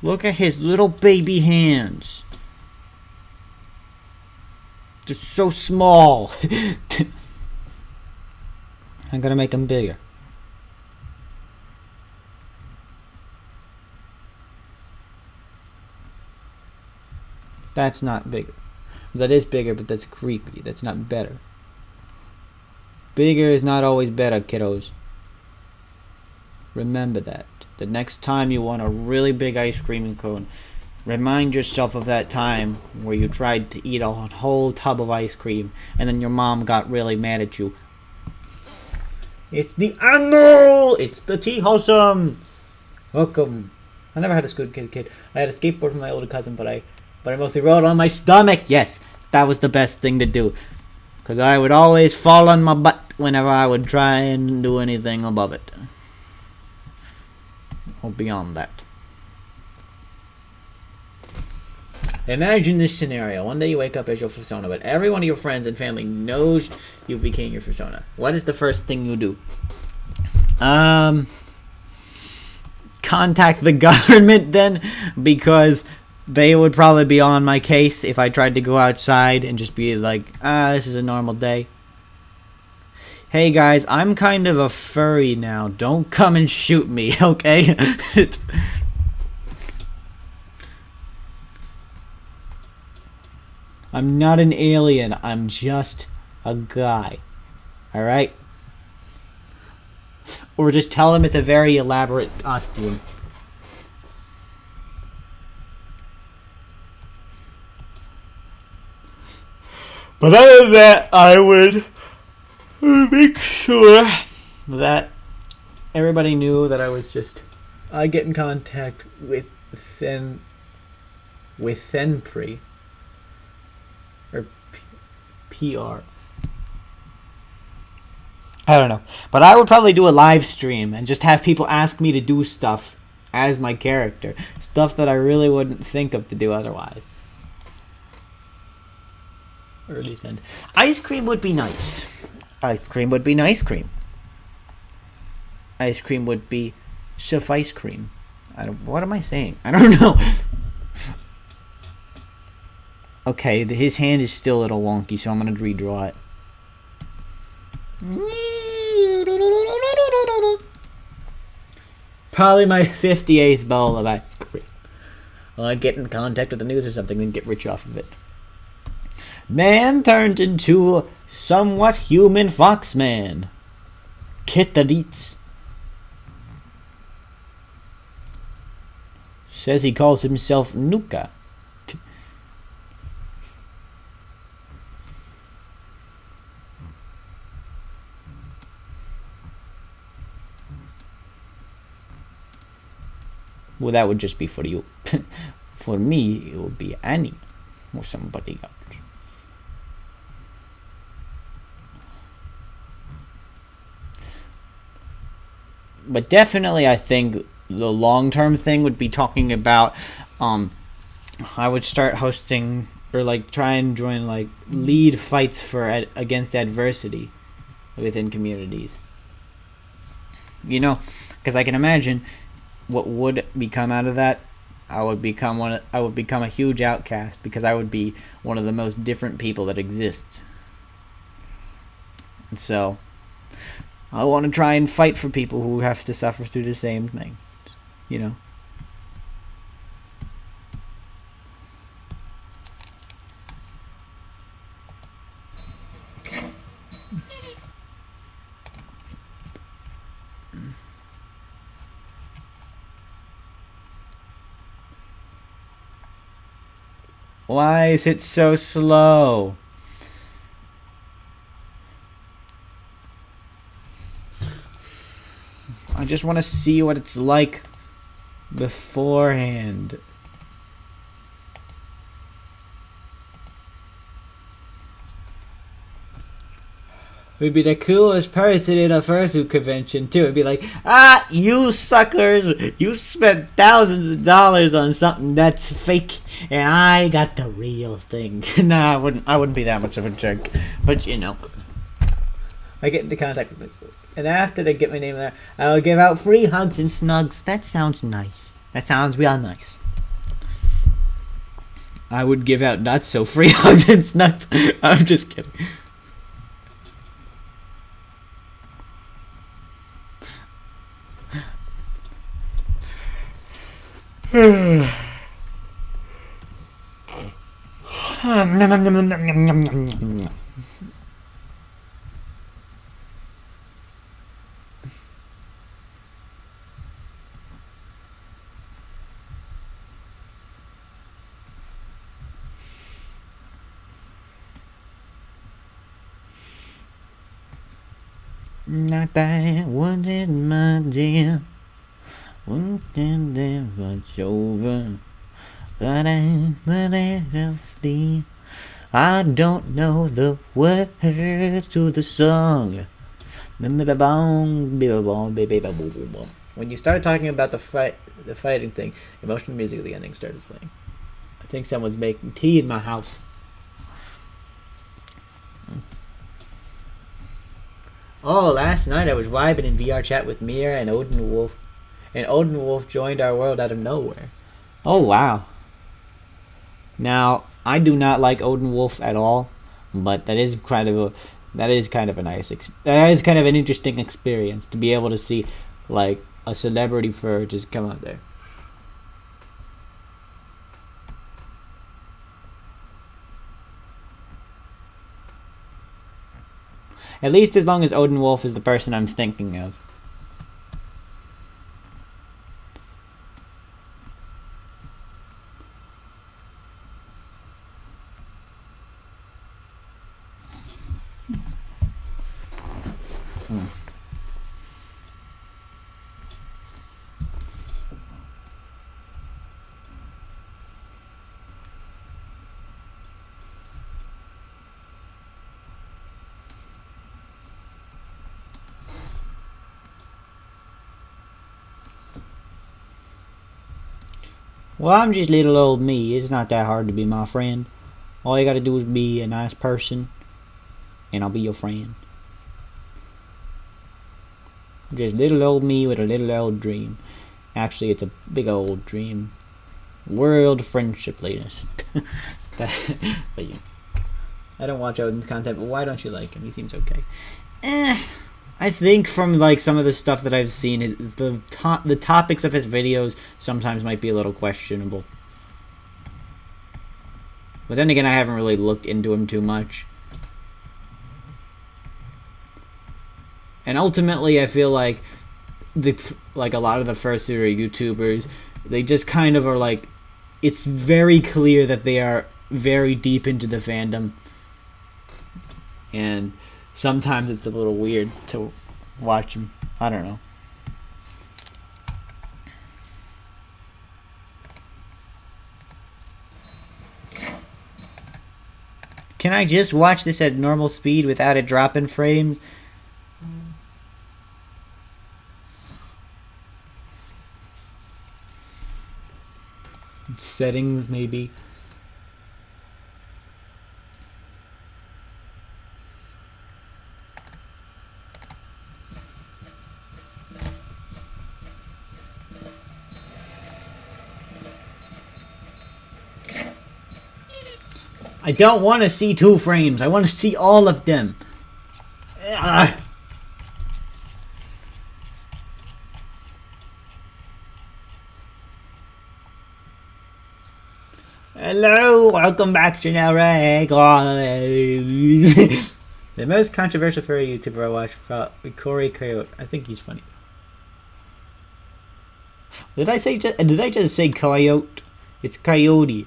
Look at his little baby hands. They're so small. I'm gonna make them bigger. That's not bigger. That is bigger, but that's creepy. That's not better. Bigger is not always better, kiddos. Remember that. The next time you want a really big ice cream cone, remind yourself of that time where you tried to eat a whole tub of ice cream and then your mom got really mad at you. It's the animal! It's the tea wholesome! Welcome. I never had a scooter kid. I had a skateboard from my older cousin, but I mostly rode on my stomach. Yes, that was the best thing to do. Because I would always fall on my butt whenever I would try and do anything above it. Or beyond that. Imagine this scenario. One day you wake up as your persona, but every one of your friends and family knows you became your persona. What is the first thing you do? Contact the government then, because they would probably be on my case if I tried to go outside and just be like, this is a normal day. Hey guys, I'm kind of a furry now. Don't come and shoot me, okay? I'm not an alien. I'm just a guy. Alright? Or just tell him it's a very elaborate costume. But other than that, I would make sure that everybody knew that I was just, I get in contact with Thenpri, or PR. I don't know, but I would probably do a live stream and just have people ask me to do stuff as my character. Stuff that I really wouldn't think of to do otherwise. Early send. Ice cream would be nice. Ice cream would be nice cream. Ice cream would be suffice cream. What am I saying? I don't know. Okay, his hand is still a little wonky, so I'm gonna redraw it. Probably my 58th bowl of ice cream. Well, I'd get in contact with the news or something and get rich off of it. Man turned into a somewhat human foxman. Kit the deets. Says he calls himself Nuka. Well, that would just be for you. For me, it would be Annie or somebody else. But definitely, I think the long-term thing would be talking about, I would start hosting or like try and join like lead fights for against adversity within communities. You know, because I can imagine what would become out of that. I would become a huge outcast because I would be one of the most different people that exists. And so I want to try and fight for people who have to suffer through the same thing, you know. Why is it so slow? I just want to see what it's like beforehand. We'd be the coolest person in a fursuit convention too. It'd be like, you suckers, you spent thousands of dollars on something that's fake, and I got the real thing. Nah, I wouldn't be that much of a jerk. But you know, I get into contact with myself, and after they get my name there, I'll give out free hugs and snugs. That sounds nice. That sounds real nice. I would give out not so free hugs and snugs. I'm just kidding. Not that was it, my dear. One can never over. But I don't know the words to the song. When you started talking about the fighting thing, emotional music at the ending started playing. I think someone's making tea in my house. Oh, last night I was vibing in VR chat with Mira and Odin Wolf. And Odin Wolf joined our world out of nowhere. Oh, wow. Now, I do not like Odin Wolf at all, but that is kind of an interesting experience to be able to see like a celebrity fur just come out there. At least as long as Odin Wolf is the person I'm thinking of. Well, I'm just little old me. It's not that hard to be my friend. All you gotta do is be a nice person, and I'll be your friend. Just little old me with a little old dream. Actually, it's a big old dream. World friendship latest. But yeah. I don't watch Odin's content, but why don't you like him? He seems okay. I think from like some of the stuff that I've seen, the topics of his videos sometimes might be a little questionable. But then again, I haven't really looked into him too much. And ultimately, I feel like a lot of the fursuit YouTubers, they just kind of are like, it's very clear that they are very deep into the fandom, and sometimes it's a little weird to watch them. I don't know. Can I just watch this at normal speed without a drop in frames? Settings, maybe. I don't want to see 2 frames. I want to see all of them. Ugh. Hello, welcome back to Narek. The most controversial furry YouTuber I watched, Corey Coyote. I think he's funny. Did I just say coyote? It's coyote.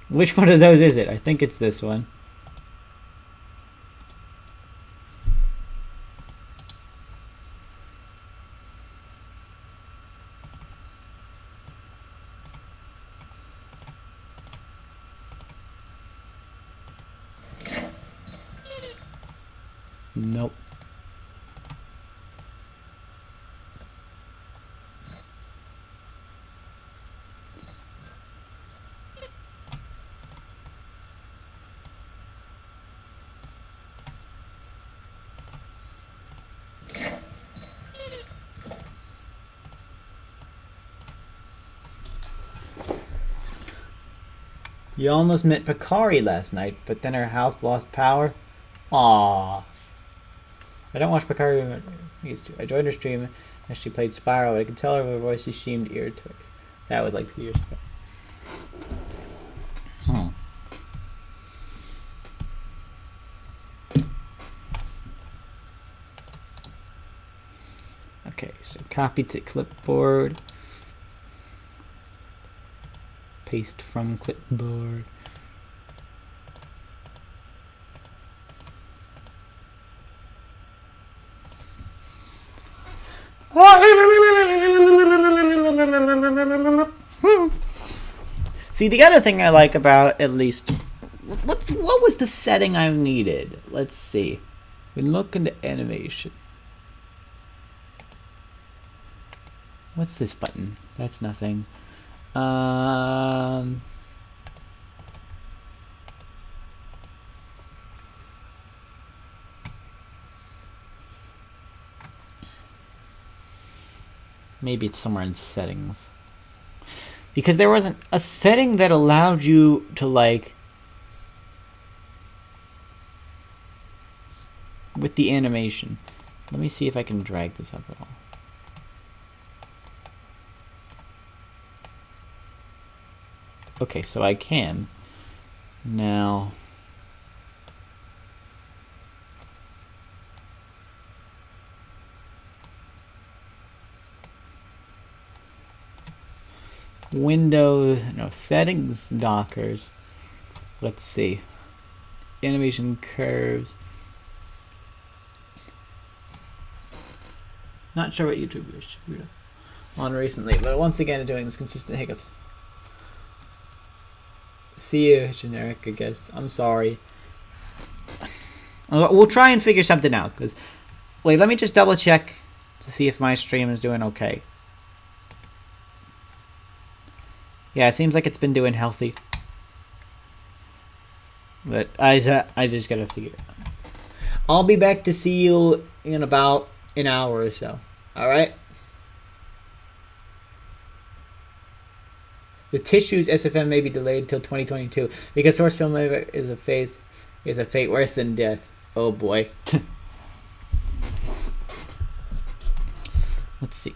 Which one of those is it? I think it's this one. Nope. You almost met Picari last night, but then her house lost power. Aww. I don't watch Picari. I joined her stream as she played Spiral, but I could tell her voice she seemed irritated. That was like 2 years ago. Okay, so copy to clipboard. Paste from clipboard. See, the other thing I like about, at least, what was the setting I needed? Let's see. We look into animation. What's this button? That's nothing. Maybe it's somewhere in settings. Because there wasn't a setting that allowed you to, like, with the animation. Let me see if I can drag this up at all. Okay, so I can. Now, Windows, no, settings, Dockers. Let's see. Animation curves. Not sure what YouTube you're on recently, but once again doing this consistent hiccups. See you, generic, I guess. I'm sorry. We'll try and figure something out, because... Wait, let me just double check to see if my stream is doing okay. Yeah, it seems like it's been doing healthy. But I just gotta figure it out. I'll be back to see you in about an hour or so. Alright? The Tissues SFM may be delayed till 2022 because source film is a fate worse than death. Oh boy. Let's see.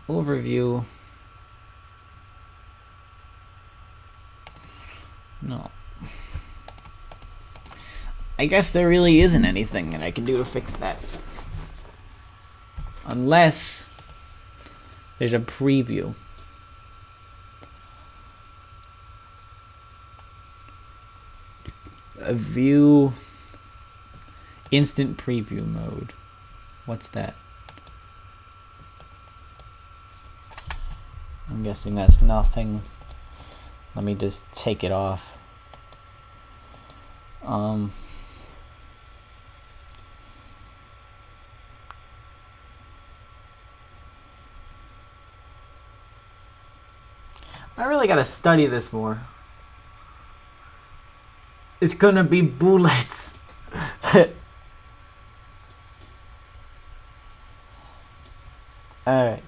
Overview. No. I guess there really isn't anything that I can do to fix that. Unless there's a preview. A view instant preview mode. What's that? I'm guessing that's nothing. Let me just take it off. I really gotta study this more. It's gonna be bullets. Alright.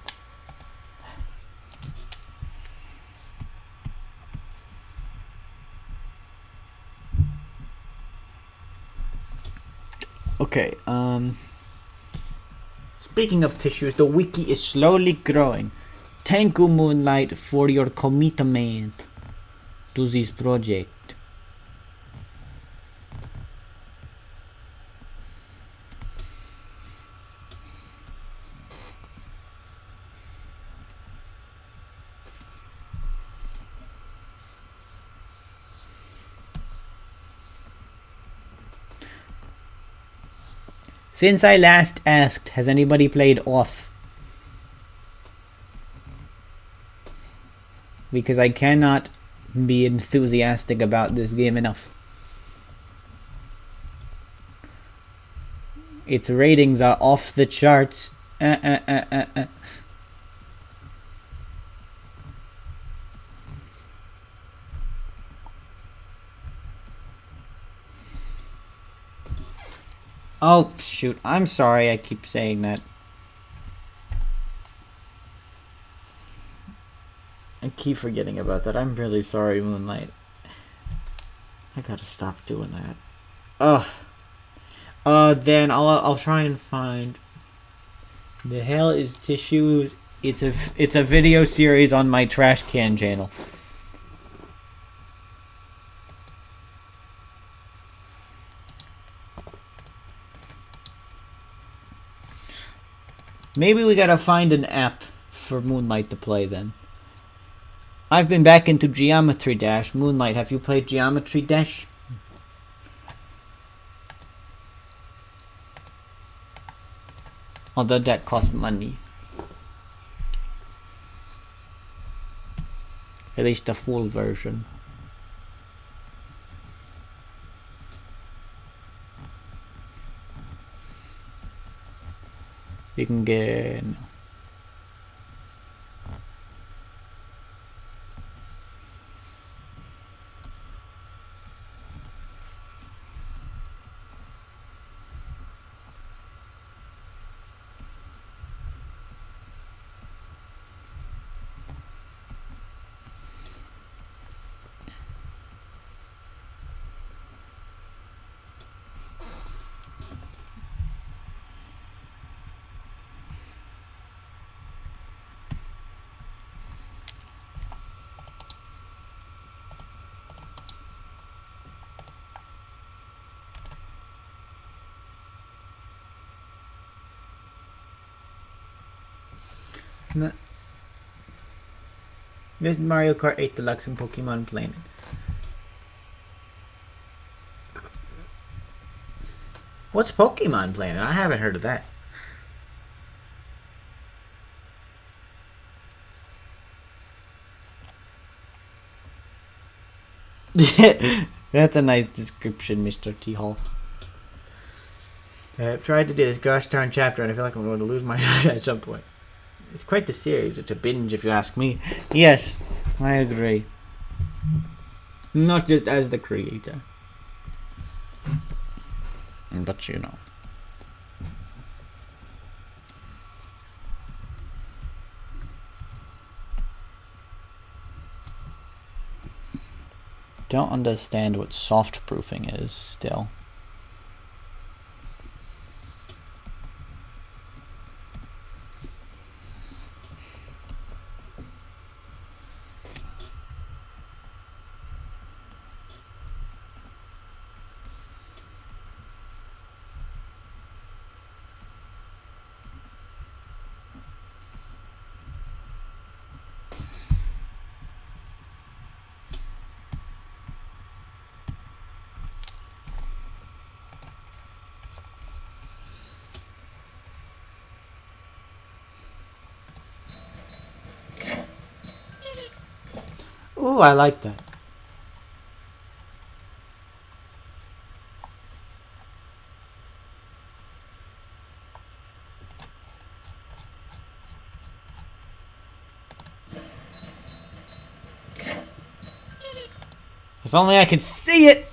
Okay, speaking of tissues, the wiki is slowly growing. Thank you, Moonlight, for your commitment to this project. Since I last asked, has anybody played Off? Because I cannot be enthusiastic about this game enough. Its ratings are off the charts. Oh, shoot. I'm sorry I keep saying that. I keep forgetting about that. I'm really sorry, Moonlight. I gotta stop doing that. Then I'll try and find... The hell is Tissues? It's a video series on my trash can channel. Maybe we gotta find an app for Moonlight to play then. I've been back into Geometry Dash. Moonlight, have you played Geometry Dash? Although that costs money. At least the full version. You can get... This is Mario Kart 8 Deluxe and Pokemon Planet. What's Pokemon Planet? I haven't heard of that. That's a nice description, Mr. T. Hall. I've tried to do this gosh darn chapter and I feel like I'm going to lose my mind at some point. It's quite the series. It's a binge if you ask me. Yes, I agree. Not just as the creator. But you know. Don't understand what soft proofing is still. Ooh, I like that. If only I could see it!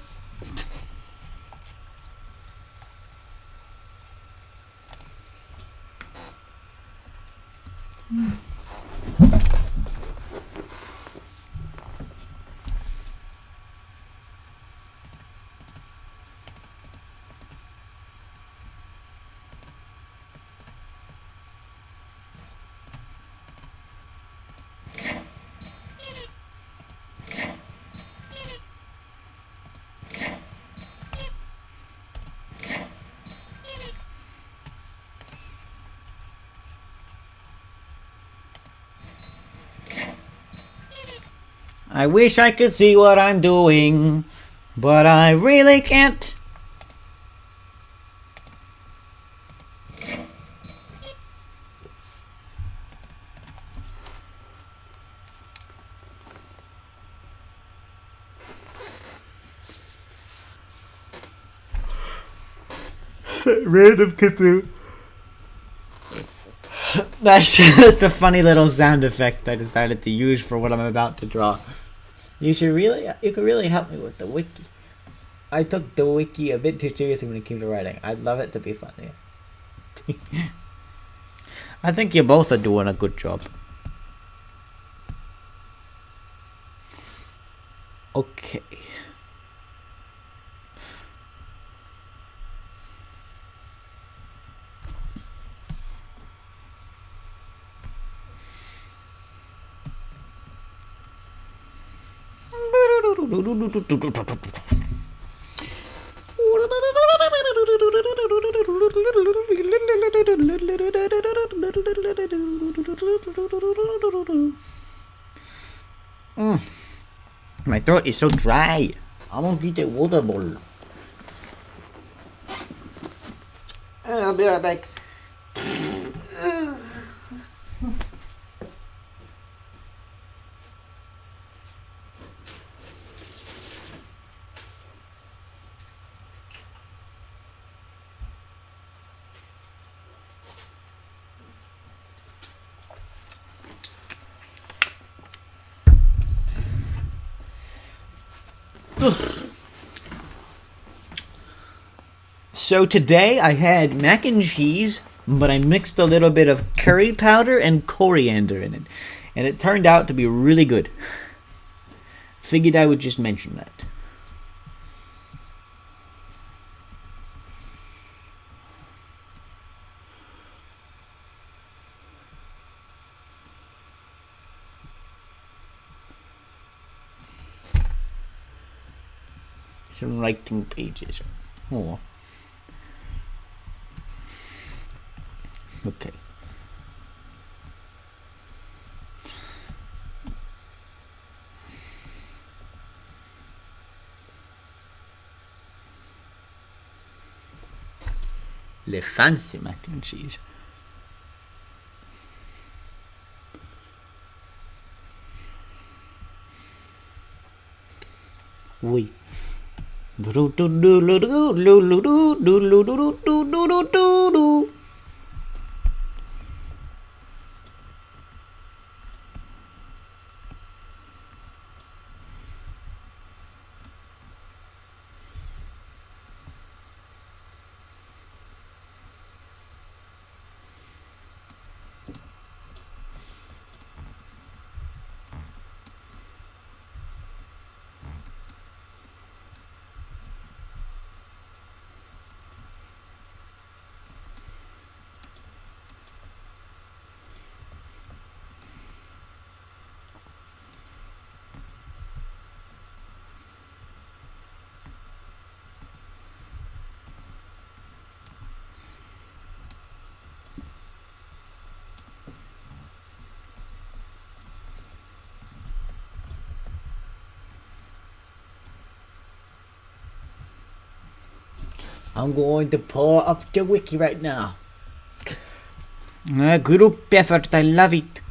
I wish I could see what I'm doing, but I really can't. Random kazoo. That's just a funny little sound effect I decided to use for what I'm about to draw. You could really help me with the wiki. I took the wiki a bit too seriously when it came to writing. I'd love it to be funny. I think you both are doing a good job. Okay. My throat is so dry. I'm gonna get a water bottle. I'll be right back. So today I had mac and cheese, but I mixed a little bit of curry powder and coriander in it, and it turned out to be really good. Figured I would just mention that. Some writing pages. Oh. Okay. Le fancy mac and cheese. Oui. I'm going to pour up the wiki right now. Group effort, I love it.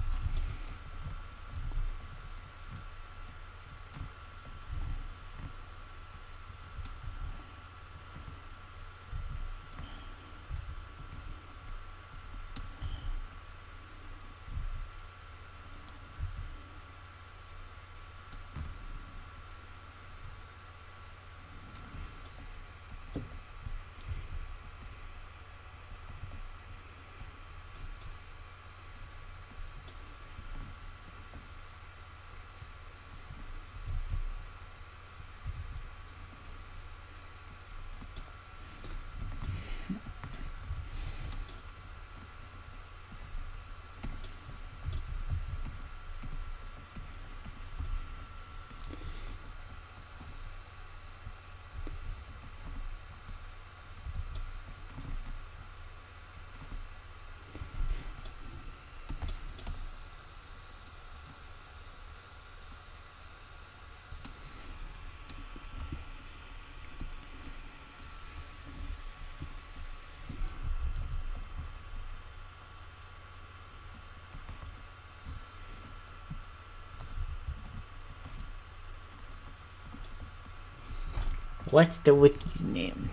What's the wiki's name?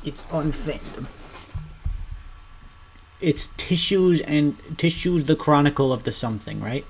It's on fandom. It's Tissues and Tissues the Chronicle of the Something, right?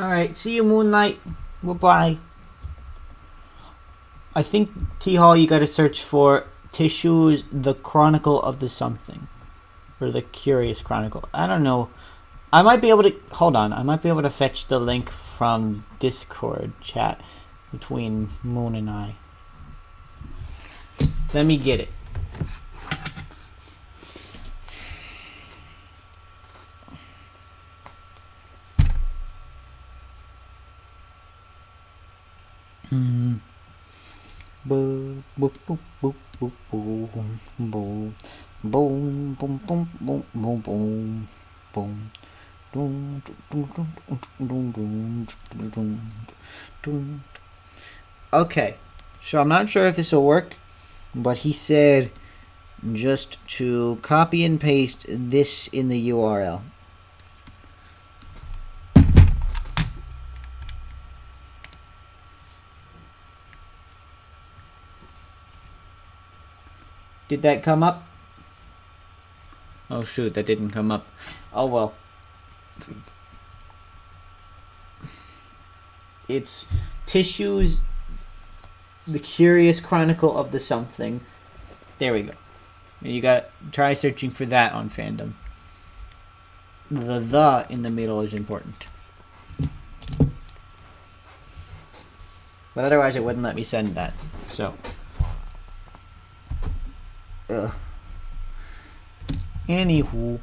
Alright, see you, Moonlight. Bye-bye. I think, T-Hall, you gotta search for Tissues, the Chronicle of the Something. Or the Curious Chronicle. I don't know. I might be able to... Hold on. I might be able to fetch the link from Discord chat between Moon and I. Let me get it. Boom, boom, boom, boom, boom, boom, boom, boom, boom, boom, boom, boom, boom. boom. Okay, so I'm not sure if this will work, but he said just to copy and paste this in the URL. Did that come up? Oh shoot, that didn't come up. Oh well. It's Tissues, The Curious Chronicle of the Something. There we go. You gotta try searching for that on fandom. The in the middle is important. But otherwise it wouldn't let me send that. So. Anywho.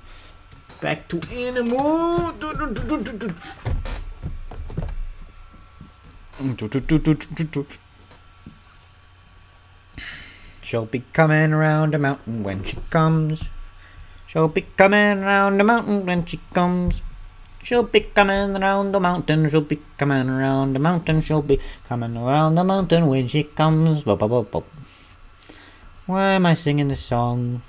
Back to animal. She'll be coming around the mountain when she comes. She'll be coming around the mountain when she comes. She'll be coming around the mountain. She'll be coming around the mountain. She'll be coming around the mountain when she comes. Why am I singing this song?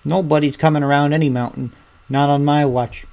Nobody's coming around any mountain. Not on my watch.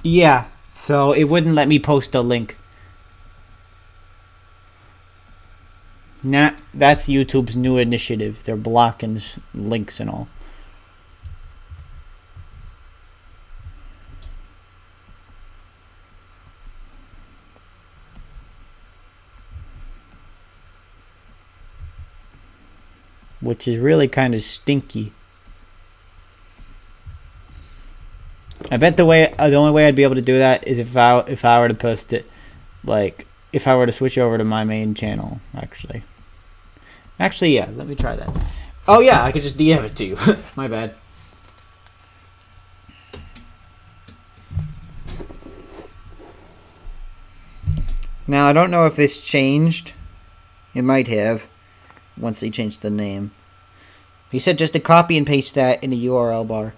Yeah, so it wouldn't let me post a link. Nah, that's YouTube's new initiative. They're blocking links and all. Which is really kind of stinky. I bet the only way I'd be able to do that is if I were to post it, like if I were to switch over to my main channel. Actually, yeah. Let me try that. Oh yeah, I could just DM it to you. My bad. Now I don't know if this changed. It might have, once they changed the name. He said just to copy and paste that in the URL bar.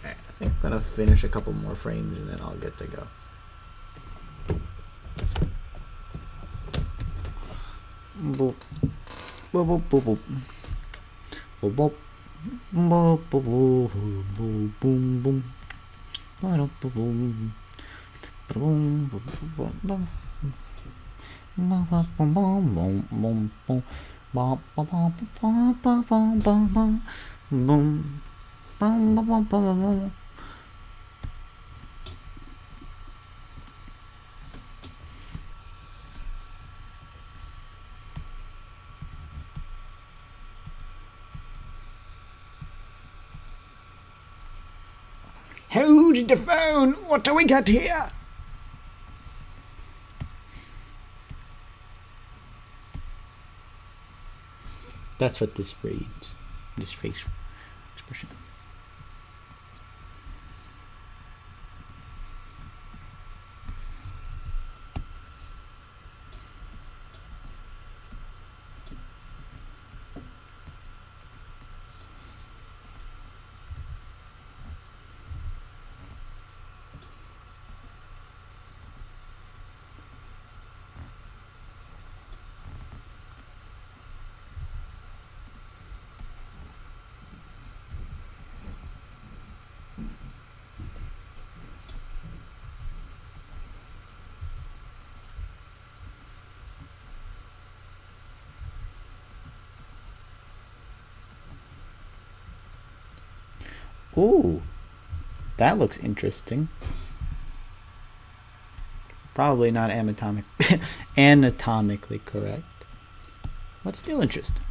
I think I'm gonna finish a couple more frames and then I'll get to go. Boop. Boop, boop, boop, boop. Boop, boop, boop, boop, boop, boom, boom. Boom, boom, boom, boom, boom. Hold the phone! What do we got here? That's what this reads. This face expression. Ooh, that looks interesting. Probably not anatomically correct, but still interesting.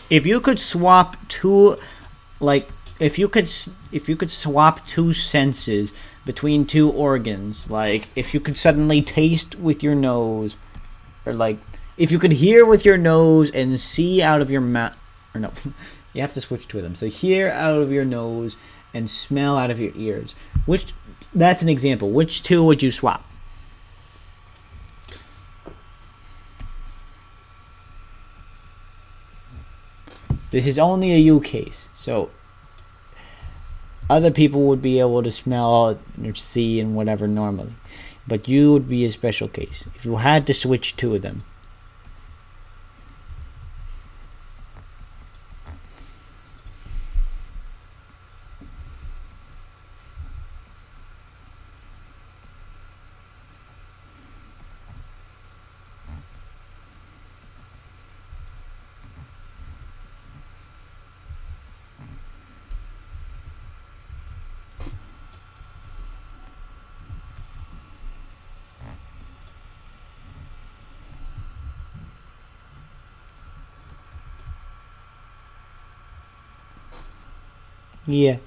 If you could swap two, like if you could swap two senses between two organs, like if you could suddenly taste with your nose, or like if you could hear with your nose and see out of your mouth, or no, you have to switch two of them. So hear out of your nose and smell out of your ears. Which, that's an example. Which two would you swap? This is only a you case, so other people would be able to smell or see and whatever normally, but you would be a special case if you had to switch two of them. Yeah.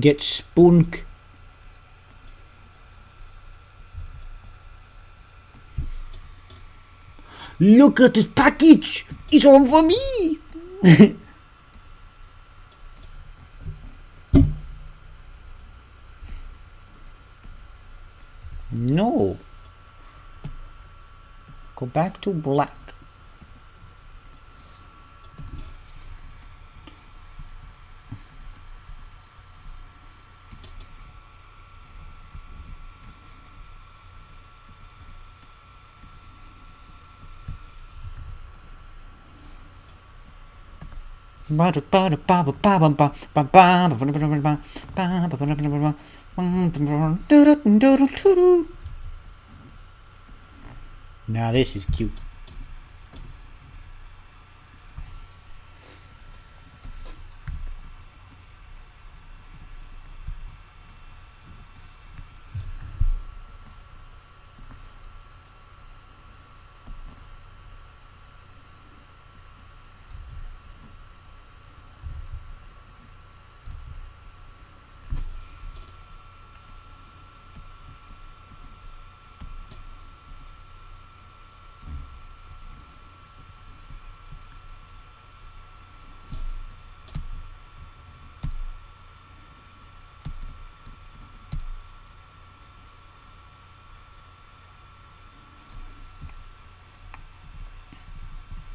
Get spunk. Look at this package! It's all for me! No. Go back to black. Now this is cute.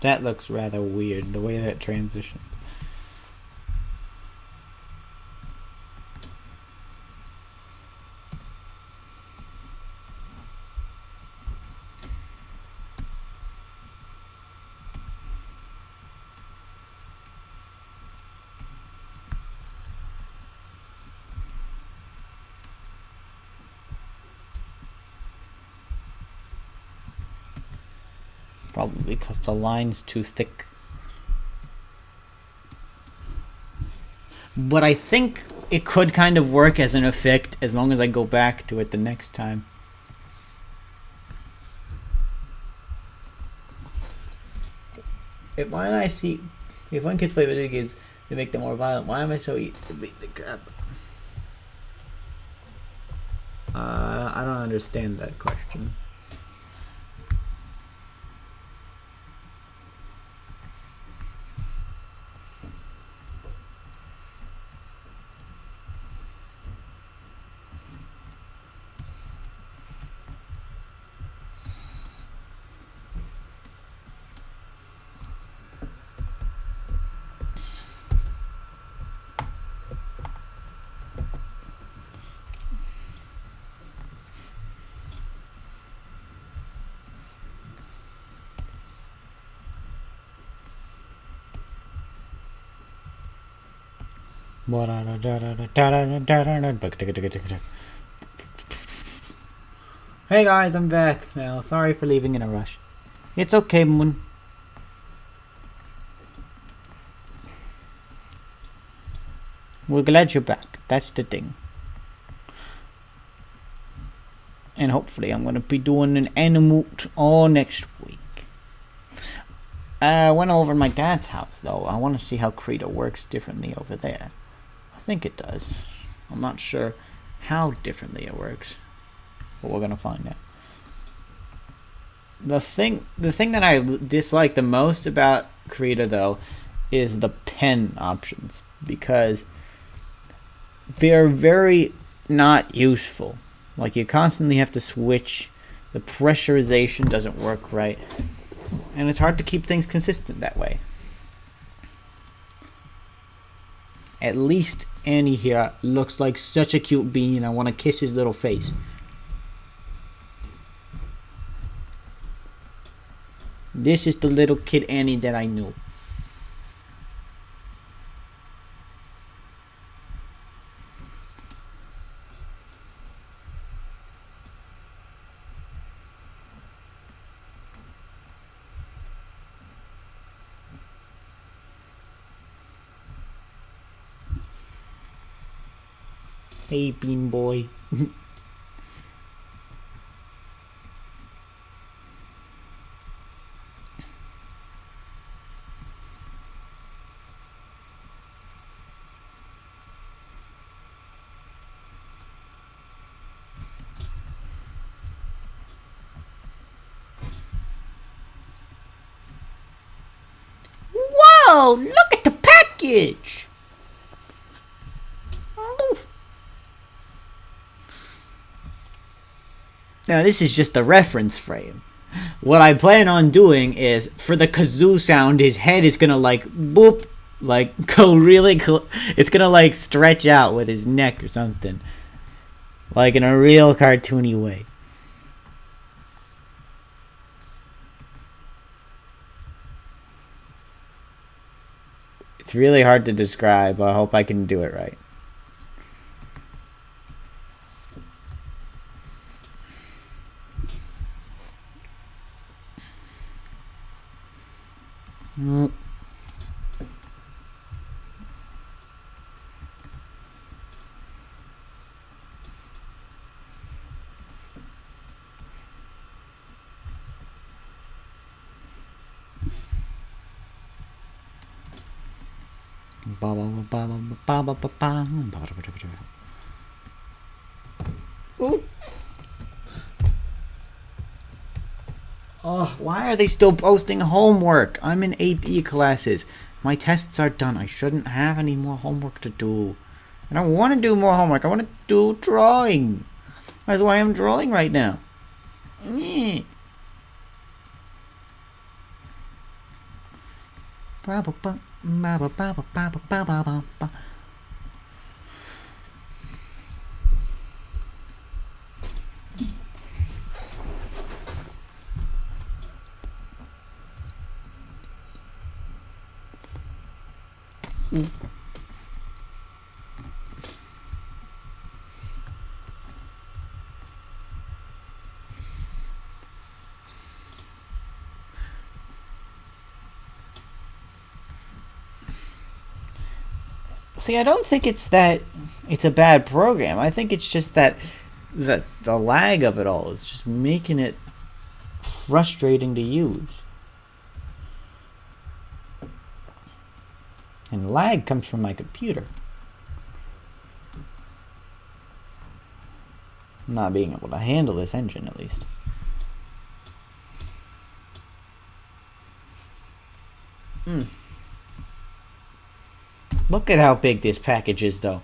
That looks rather weird, the way that transitioned. Probably because the line's too thick. But I think it could kind of work as an effect as long as I go back to it the next time. Why do I see... If when kids play video games, they make them more violent. Why am I so easy to beat the crap? I don't understand that question. Hey guys, I'm back now. Sorry for leaving in a rush. It's okay, Moon. We're glad you're back. That's the thing. And hopefully I'm going to be doing an Animute all next week. I went over to my dad's house, though. I want to see how Krita works differently over there. I think it does. I'm not sure how differently it works. But we're going to find out. The thing that I dislike the most about Krita, though, is the pen options. Because they're very not useful. Like, you constantly have to switch. The pressurization doesn't work right. And it's hard to keep things consistent that way. At least Annie here looks like such a cute bean. I want to kiss his little face. This is the little kid Annie that I knew. Hey, Bean Boy. Whoa! Look at the package! Now this is just a reference frame. What I plan on doing is, for the kazoo sound, his head is gonna like, boop, like go really it's gonna like stretch out with his neck or something. Like in a real cartoony way. It's really hard to describe. I hope I can do it right. Ooh. Oh, why are they still posting homework? I'm in AP classes. My tests are done. I shouldn't have any more homework to do. I don't want to do more homework. I want to do drawing. That's why I'm drawing right now. See, I don't think it's that it's a bad program. I think it's just that the lag of it all is just making it frustrating to use. And lag comes from my computer. Not being able to handle this engine, at least. Look at how big this package is, though.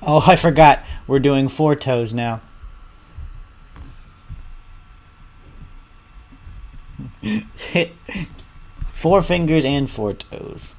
Oh, I forgot. We're doing 4 toes now. Four fingers and 4 toes.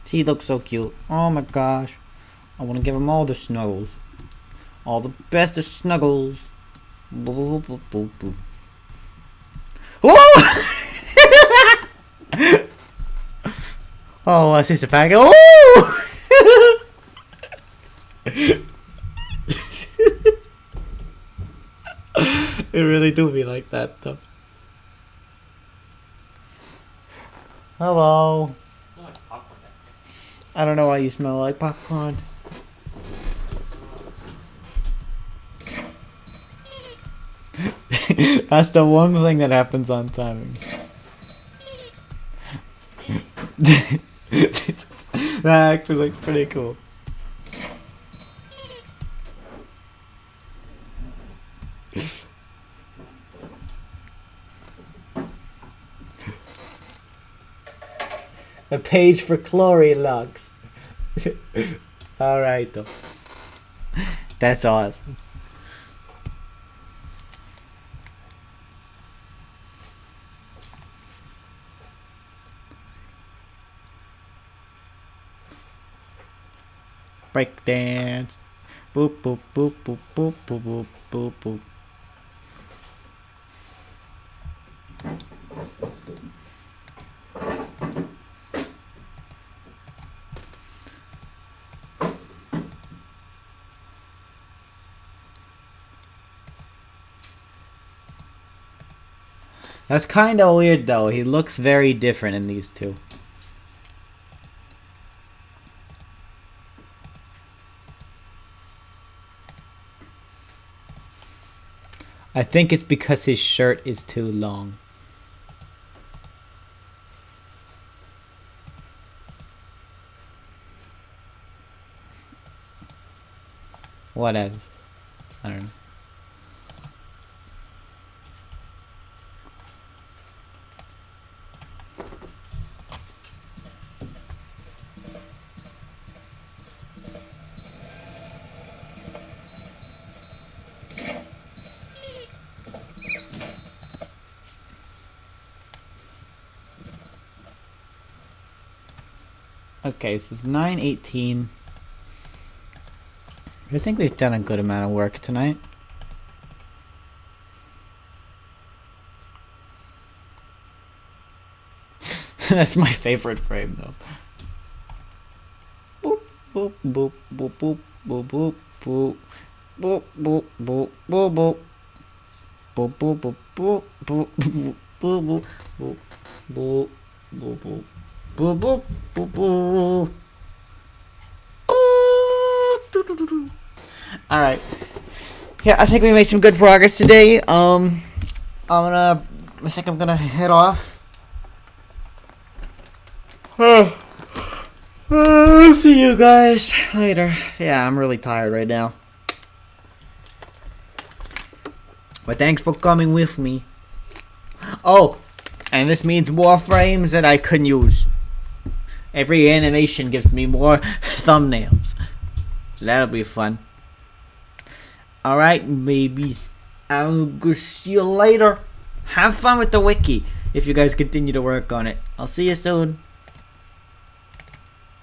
He looks so cute. Oh my gosh. I want to give him all the snuggles. All the best of snuggles. Boop, boop, boop, boop. Oh! Oh, what's this, a packet? Oh! It really do be like that, though. Hello. I don't know why you smell like popcorn. That's the one thing that happens on timing. That actually looks pretty cool. A page for Clory logs. Alright though. That's awesome. Break dance. Boop boop boop boop boop boop boop boop boop. That's kind of weird though. He looks very different in these two. I think it's because his shirt is too long. Whatever. I don't know. Okay, so it's 9:18. I think we've done a good amount of work tonight. That's my favorite frame, though. Boop, boop, boop, boop, boop, boop, boop, boop. Boop, boop, boop, boop, boop. Boop, boop, boop, boop, boop, boop, boop, boop, boop, boop, boop, boop, boop, boop, boop. Alright. Yeah, I think we made some good progress today. I think I'm gonna head off. See you guys later. Yeah, I'm really tired right now. But thanks for coming with me. Oh, and this means more frames that I can use. Every animation gives me more thumbnails. So that'll be fun. Alright, babies. I'll go see you later. Have fun with the wiki if you guys continue to work on it. I'll see you soon.